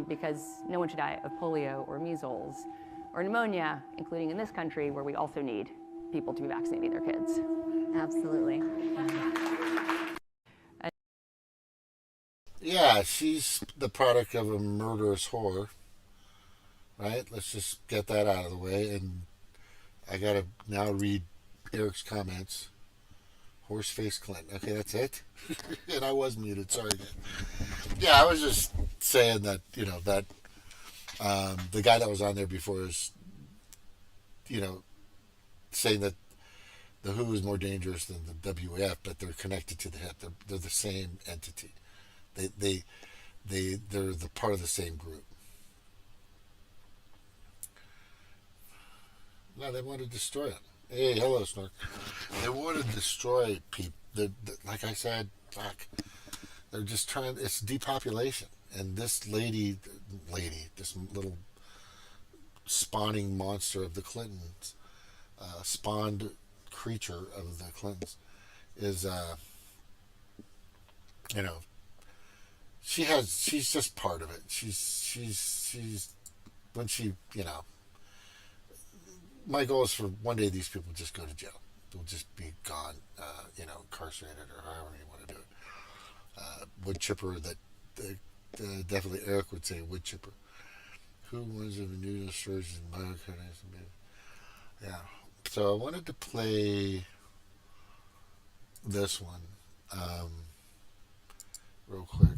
because no one should die of polio or measles or pneumonia, including in this country where we also need people to be vaccinating their kids. Absolutely. Yeah, she's the product of a murderous whore, right? Let's just get that out of the way. And I got to now read Eric's comments. Horseface Clinton. Okay, that's it. And I was muted. Sorry. Yeah, I was just saying that, you know, that the guy that was on there before is, you know, saying that the WHO is more dangerous than the WEF, but they're connected to the hip. They're the same entity. They're the part of the same group. No, they want to destroy it. Hey, hello, Snork. They want to destroy people. Like I said, fuck. They're just trying. It's depopulation, and this lady, this little spawning monster of the Clintons, spawned creature of the Clintons, is you know, she's just part of it. She's when she, you know, my goal is for one day these people just go to jail. They'll just be gone, you know, incarcerated or however you want to do it. Wood chipper, that definitely Eric would say wood chipper. Who was a new surgeon? Yeah. So I wanted to play this one real quick.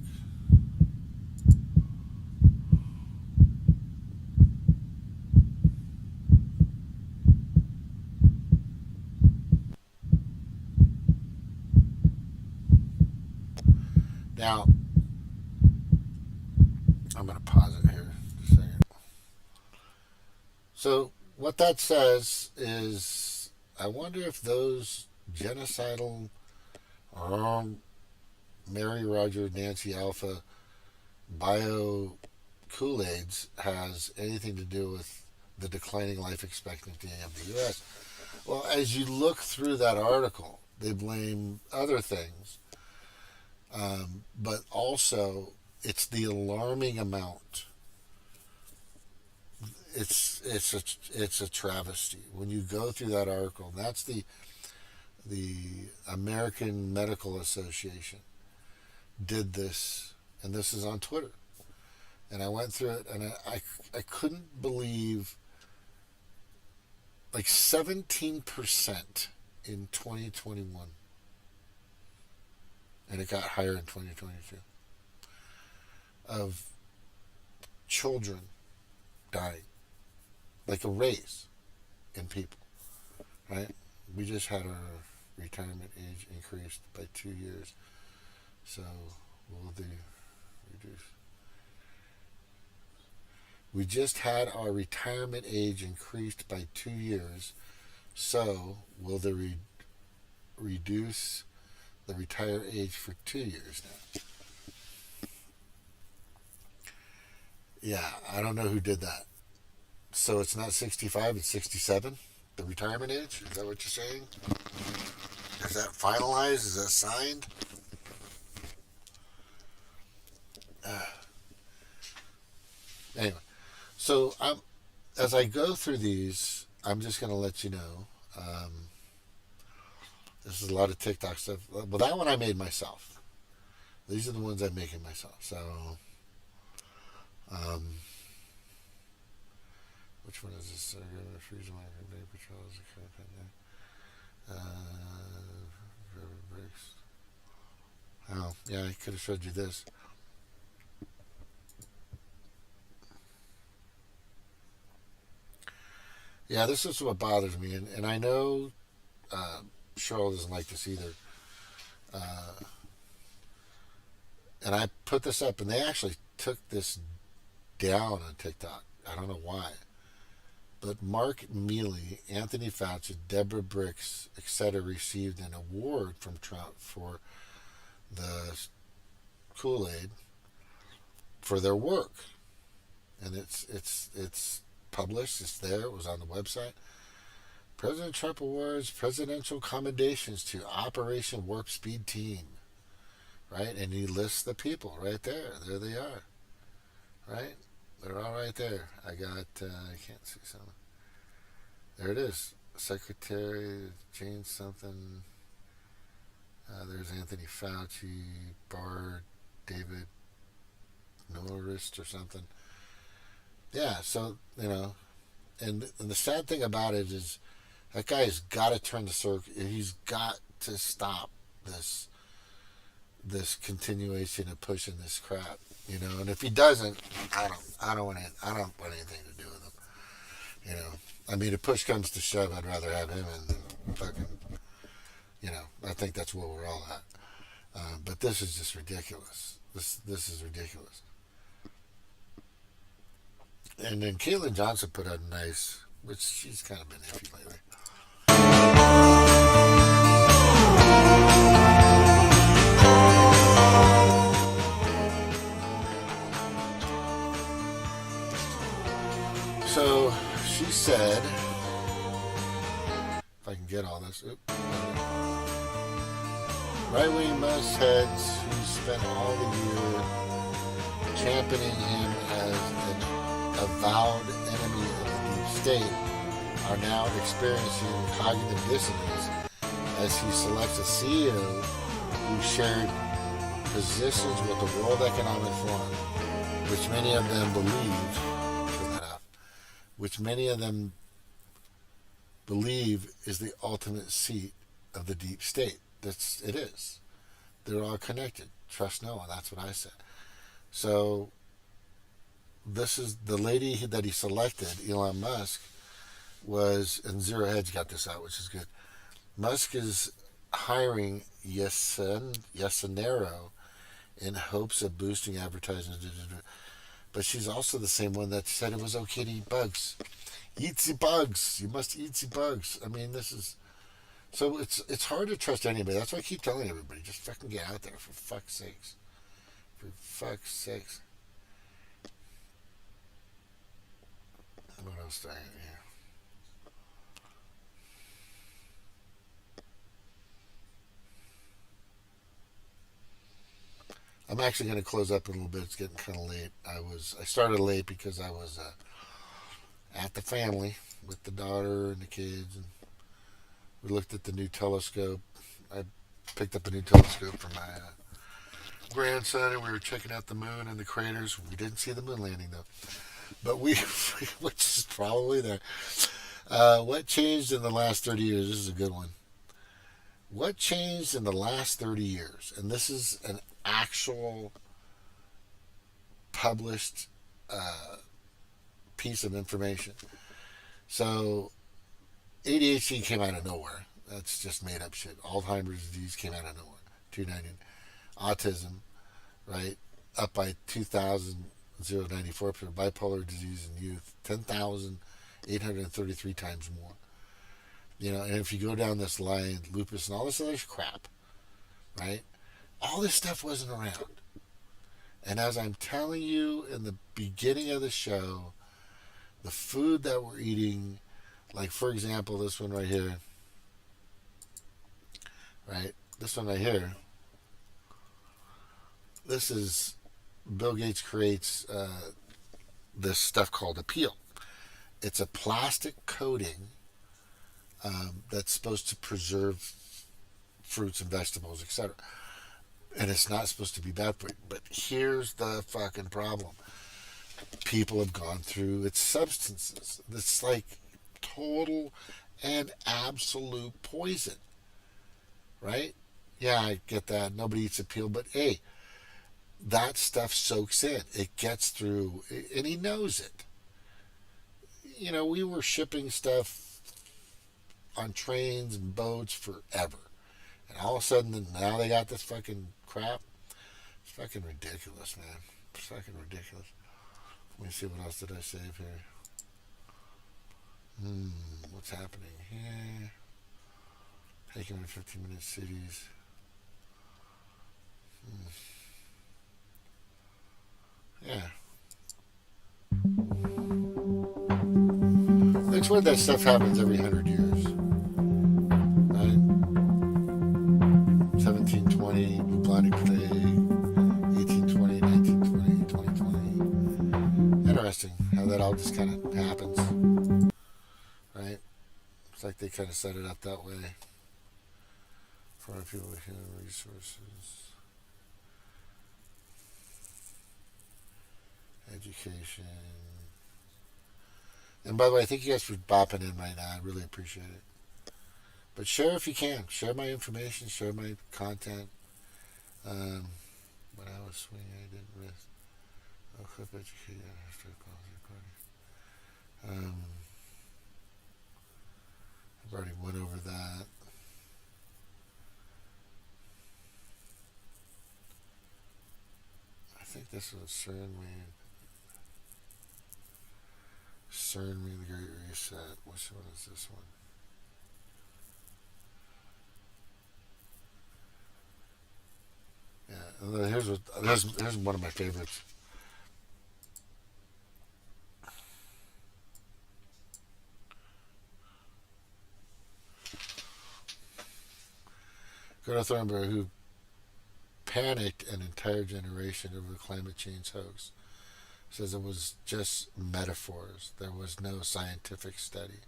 Now, I'm going to pause it here just a second. So, what that says is, I wonder if those genocidal Mary, Roger, Nancy, Alpha, Bio Kool-Aids has anything to do with the declining life expectancy of the U.S. Well, as you look through that article, they blame other things, but also it's the alarming amount. It's a travesty when you go through that article. That's the American Medical Association did this, and this is on Twitter. And I went through it, and I couldn't believe, like 17% in 2021, and it got higher in 2022, of children dying, like a raise in people, right? We just had our retirement age increased by 2 years, so will they reduce? We just had our retirement age increased by 2 years, so will they reduce the retire age for 2 years now? Yeah, I don't know who did that. So it's not 65, it's 67, the retirement age? Is that what you're saying? Is that finalized? Is that signed? Anyway, so as I go through these, I'm just going to let you know. This is a lot of TikTok stuff. Well, that one I made myself. These are the ones I'm making myself. So, which one is this? Freeze my patrols. Oh, yeah, I could have showed you this. Yeah, this is what bothers me, and I know Cheryl doesn't like this either. And I put this up, and they actually took this down on TikTok. I don't know why. But Mark Mealy, Anthony Fauci, Deborah Bricks, etc. received an award from Trump for the Kool-Aid for their work. And it's published, it's there, it was on the website. President Trump awards presidential commendations to Operation Warp Speed Team. Right? And he lists the people right there. There they are. Right? They're all right there. I can't see some. There it is. Secretary Jane something. There's Anthony Fauci, Barr, David Norris or something. Yeah, so, and the sad thing about it is that guy has got to turn the circle. He's got to stop this continuation of pushing this crap, and if he doesn't, I don't want anything to do with him. I mean, if push comes to shove, I'd rather have him in than fucking, I think that's where we're all at. But this is just ridiculous. This is ridiculous. And then Caitlin Johnson put out a nice, which she's kind of been iffy lately. So she said, if I can get all this, right-wing muskheads who spent all the year championing him as an avowed enemy of the deep state are now experiencing cognitive dissonance as he selects a CEO who shared positions with the World Economic Forum, which many of them believe is the ultimate seat of the deep state. It is. They're all connected. Trust no one. That's what I said. So this is the lady that he selected, Elon Musk, and Zero Hedge got this out, which is good. Musk is hiring Yesenero in hopes of boosting advertising. But she's also the same one that said it was okay to eat bugs. Eat the bugs. You must eat the bugs. I mean, this is So it's hard to trust anybody. That's why I keep telling everybody, just fucking get out there, for fuck's sakes. For fuck's sakes. What else do I have here? I'm actually going to close up in a little bit. It's getting kind of late. I started late because I was at the family with the daughter and the kids, and we looked at the new telescope. I picked up a new telescope for my grandson, and we were checking out the moon and the craters. We didn't see the moon landing though, but which is probably there. What changed in the last 30 years? This is a good one. What changed in the last 30 years? And this is an actual published piece of information. So ADHD came out of nowhere. That's just made up shit. Alzheimer's disease came out of nowhere. 290. Autism, right? Up by 2,094. Bipolar disease in youth, 10,833 times more. You know, and if you go down this line, lupus and all this other crap, right? All this stuff wasn't around. And as I'm telling you in the beginning of the show, the food that we're eating, like for example, this one right here, right? This one right here, this is, Bill Gates creates this stuff called a peel. It's a plastic coating that's supposed to preserve fruits and vegetables, etc. And it's not supposed to be bad for you. But here's the fucking problem. People have gone through its substances. It's like total and absolute poison. Right? Yeah, I get that. Nobody eats a peel. But hey, that stuff soaks in. It gets through. And he knows it. You know, we were shipping stuff on trains and boats forever. And all of a sudden, now they got this fucking crap. It's fucking ridiculous, man. It's fucking ridiculous. Let me see, what else did I save here? What's happening here? Taking in 15-minute cities. Yeah. It's weird that stuff happens every 100 years. Right? 1720, bubonic plague, 1820, 1920, 2020. Interesting how that all just kind of happens. Right? It's like they kind of set it up that way. For people with human resources. Education. And by the way, thank you guys for bopping in right now. I really appreciate it. But share if you can. Share my information. Share my content. When I was swinging, I didn't risk. I'll clip education. I've already went over that. I think this was CERN, the Great Reset. Which one is this one? Yeah, here's one of my favorites. Greta Thunberg, who panicked an entire generation over the climate change hoax, says it was just metaphors. There was no scientific study.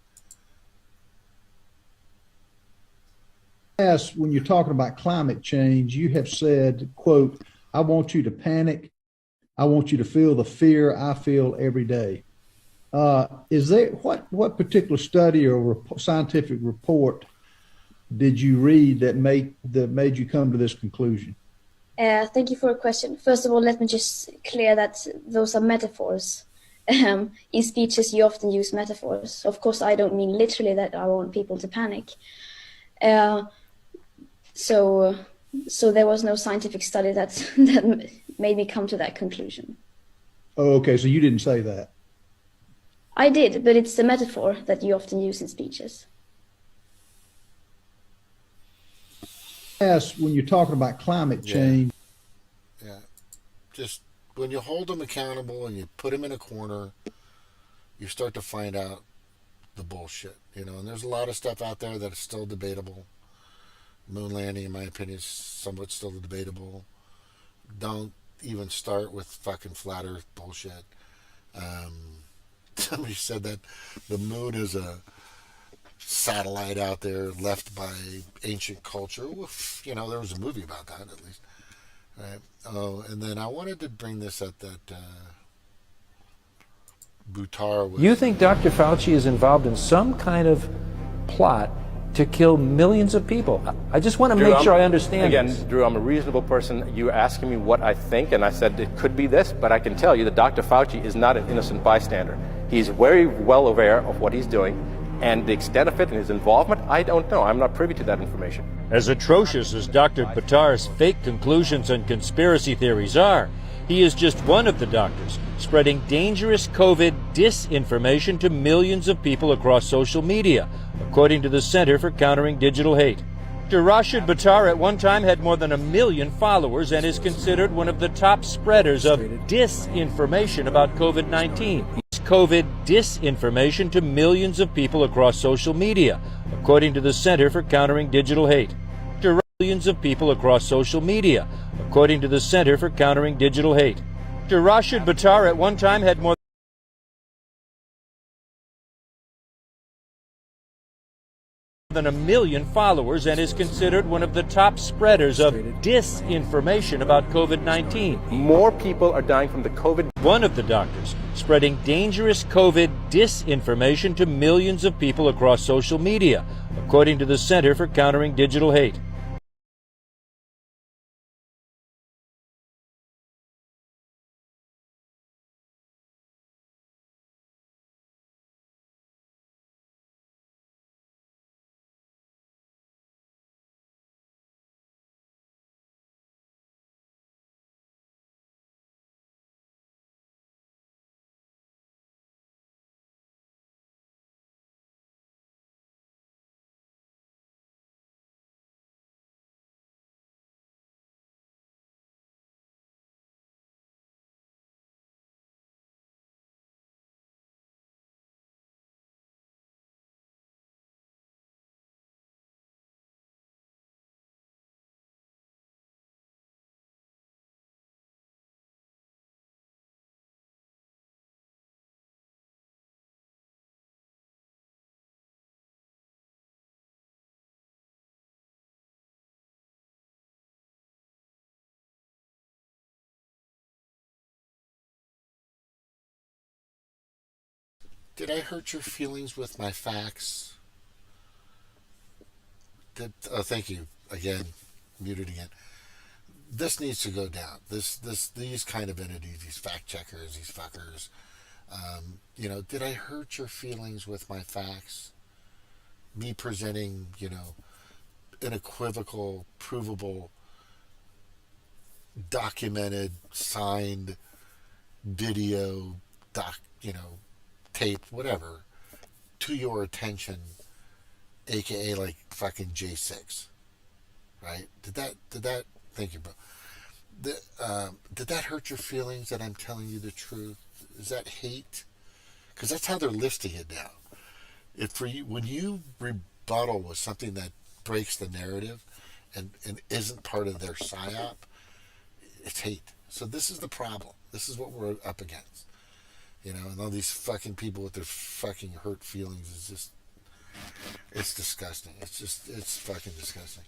Yes, when you're talking about climate change, you have said, quote, I want you to panic. I want you to feel the fear I feel every day. Is there what particular study or scientific report did you read that made you come to this conclusion? Thank you for your question. First of all, let me just clear that those are metaphors. In speeches, you often use metaphors. Of course, I don't mean literally that I want people to panic. So there was no scientific study that made me come to that conclusion. Oh, okay. So you didn't say that. I did, but it's the metaphor that you often use in speeches. Yes, when you're talking about climate change. Yeah. Just when you hold them accountable and you put them in a corner, you start to find out the bullshit, and there's a lot of stuff out there that is still debatable. Moon landing, in my opinion, is somewhat still debatable. Don't even start with fucking flat earth bullshit. Somebody said that the moon is a satellite out there left by ancient culture. Oof, there was a movie about that, at least. Right. Oh, and then I wanted to bring this up that Buttar was... You think Dr. Fauci is involved in some kind of plot to kill millions of people? I just want to make sure I understand this. Drew, I'm a reasonable person. You're asking me what I think, and I said it could be this, but I can tell you that Dr. Fauci is not an innocent bystander. He's very well aware of what he's doing, and the extent of it and his involvement, I don't know. I'm not privy to that information. As atrocious as Dr. Buttar's fake conclusions and conspiracy theories are, he is just one of the doctors spreading dangerous COVID disinformation to millions of people across social media, according to the Center for Countering Digital Hate. Dr. Rashid Buttar at one time had more than 1 million followers and is considered one of the top spreaders of disinformation about COVID-19. COVID disinformation to millions of people across social media, according to the Center for Countering Digital Hate. Millions of people across social media, according to the Center for Countering Digital Hate. Dr. Rashid Buttar at one time had more than 1 million followers and is considered one of the top spreaders of disinformation about COVID-19. More people are dying from the COVID. One of the doctors spreading dangerous COVID disinformation to millions of people across social media, according to the Center for Countering Digital Hate. Did I hurt your feelings with my facts? Thank you. Again, muted again. This needs to go down. These kind of entities, these fact checkers, these fuckers. Did I hurt your feelings with my facts? Me presenting, an equivocal, provable, documented, signed video, tape, whatever, to your attention, aka like fucking J6, right? Did that? Thank you, bro. Did that hurt your feelings that I'm telling you the truth? Is that hate? Because that's how they're listing it now. When you rebuttal with something that breaks the narrative and isn't part of their psyop, it's hate. So this is the problem. This is what we're up against. And all these fucking people with their fucking hurt feelings is just, it's disgusting. It's fucking disgusting.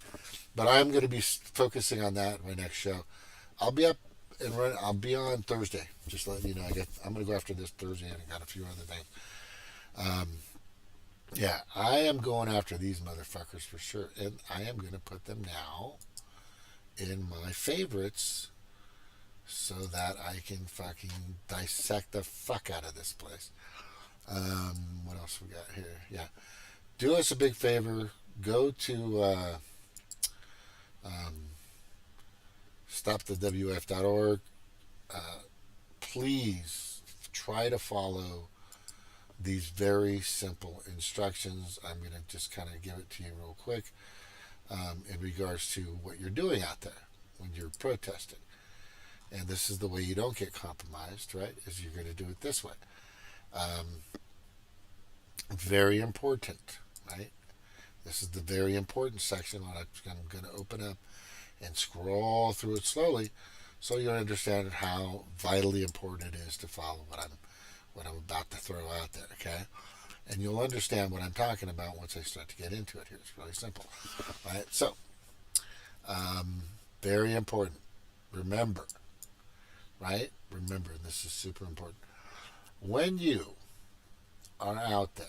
But I'm going to be focusing on that in my next show. I'll be up and I'll be on Thursday. Just letting you know, I'm going to go after this Thursday, and I got a few other things. Yeah, I am going after these motherfuckers for sure, and I am going to put them now in my favorites, so that I can fucking dissect the fuck out of this place. What else we got here? Yeah. Do us a big favor. Go to stopthewf.org. Please try to follow these very simple instructions. I'm going to just kind of give it to you real quick. in regards to what you're doing out there when you're protesting. And this is the way you don't get compromised, right? Is you're going to do it this way. Very important, right? This is the very important section. I'm going to open up and scroll through it slowly, so you'll understand how vitally important it is to follow what I'm about to throw out there. Okay, and you'll understand what I'm talking about once I start to get into it. Here, it's really simple. All right, so very important. Remember, right? Remember, this is super important. When you are out there,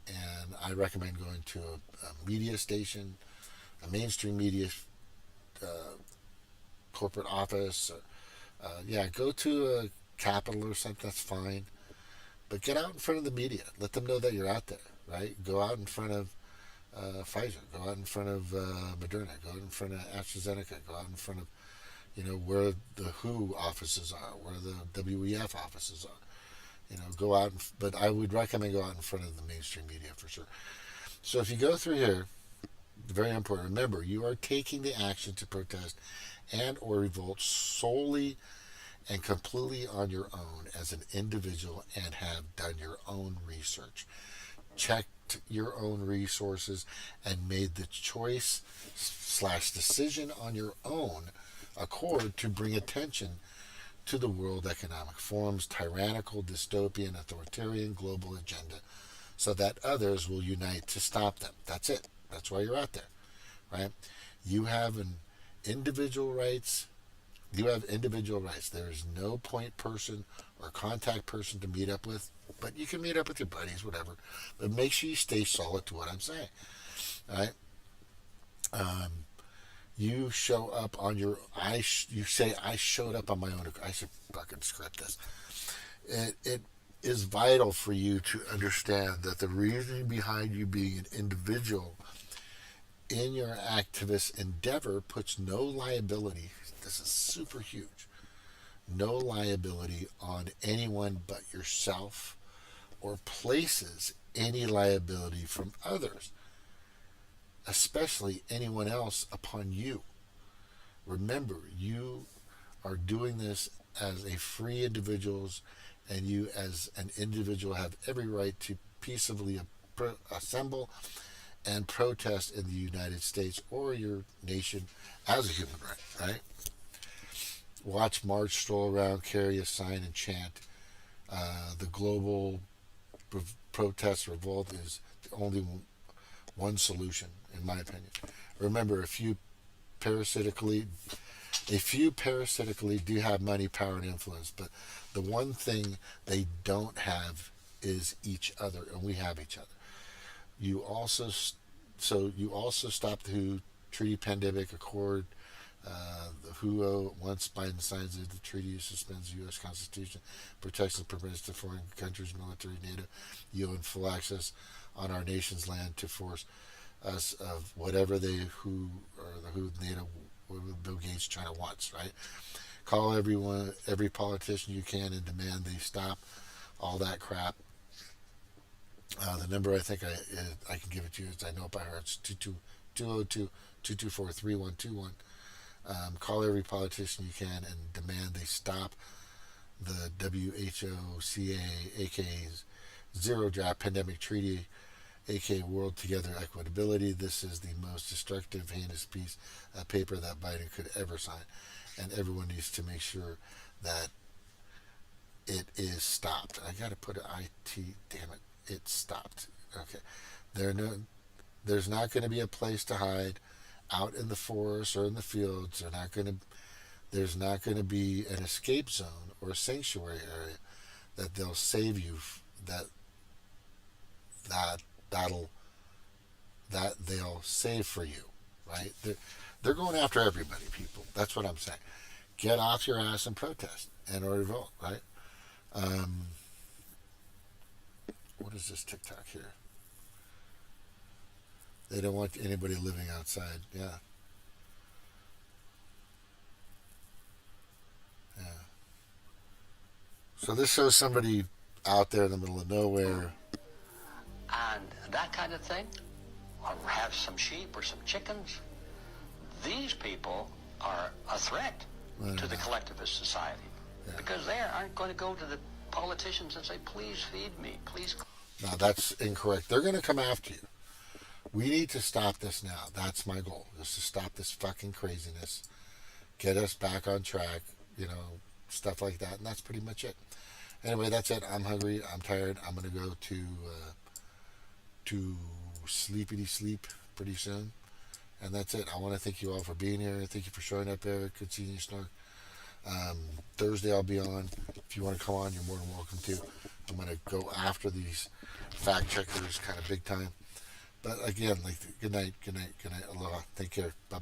and I recommend going to a media station, a mainstream media corporate office, go to a Capitol or something, that's fine. But get out in front of the media. Let them know that you're out there, right? Go out in front of Pfizer. Go out in front of Moderna. Go out in front of AstraZeneca. Go out in front of, where the WHO offices are, where the WEF offices are. Go out, but I would recommend go out in front of the mainstream media for sure. So if you go through here, very important, remember, you are taking the action to protest and or revolt solely and completely on your own as an individual and have done your own research, checked your own resources, and made the choice / decision on your own accord to bring attention to the World Economic Forum's tyrannical, dystopian, authoritarian global agenda so that others will unite to stop them. That's it. That's why you're out there, right? You have individual rights. You have individual rights. There is no point person or contact person to meet up with, but you can meet up with your buddies, whatever. But make sure you stay solid to what I'm saying, all right? You show up on your, you say, I showed up on my own. I should fucking script this. It is vital for you to understand that the reasoning behind you being an individual in your activist endeavor puts no liability, this is super huge, no liability on anyone but yourself, or places any liability from others, especially anyone else, upon you. Remember, you are doing this as a free individuals, and you as an individual have every right to peaceably assemble and protest in the United States or your nation as a human right, right? Watch, march, stroll around, carry a sign, and chant. The global protest revolt is the only one solution, in my opinion. Remember, a few parasitically do have money, power, and influence, but the one thing they don't have is each other, and we have each other. You also stopped the WHO Treaty Pandemic Accord. The WHO, once Biden signs the treaty, suspends the U.S. Constitution, protects and permits to foreign countries, military, NATO, UN full access on our nation's land to force us of whatever the WHO, NATO, whatever Bill Gates, China wants, right? Call every politician you can and demand they stop all that crap. The number I think I can give it to you, as I know it by heart, it's 202-224-3121. Call every politician you can and demand they stop the WHO-CA, AK's Zero Draft Pandemic Treaty, aka World Together Equitability. This is the most destructive, heinous piece of paper that Biden could ever sign, and everyone needs to make sure that it is stopped. I got to put an IT, damn it. It's stopped. Okay. There's not going to be a place to hide out in the forest or in the fields. There's not going to be an escape zone or a sanctuary area that they'll save you, that they'll save for you, right? They're going after everybody, people. That's what I'm saying. Get off your ass and protest and or revolt, right? What is this TikTok here? They don't want anybody living outside. Yeah. Yeah. So this shows somebody out there in the middle of nowhere. And that kind of thing or have some sheep or some chickens. These people are a threat to the collectivist society because they aren't going to go to the politicians and say, please feed me, please. No, that's incorrect. They're going to come after you. We need to stop this now. That's my goal, is to stop this fucking craziness, get us back on track, stuff like that, and that's pretty much it. Anyway, that's it. I'm hungry. I'm tired. I'm going to go to sleepity sleep pretty soon. And that's it. I want to thank you all for being here. Thank you for showing up, Eric. Good seeing you, Snark. Thursday I'll be on. If you want to come on, you're more than welcome to. I'm going to go after these fact checkers kind of big time. But again, good night. Aloha. Take care. Bye.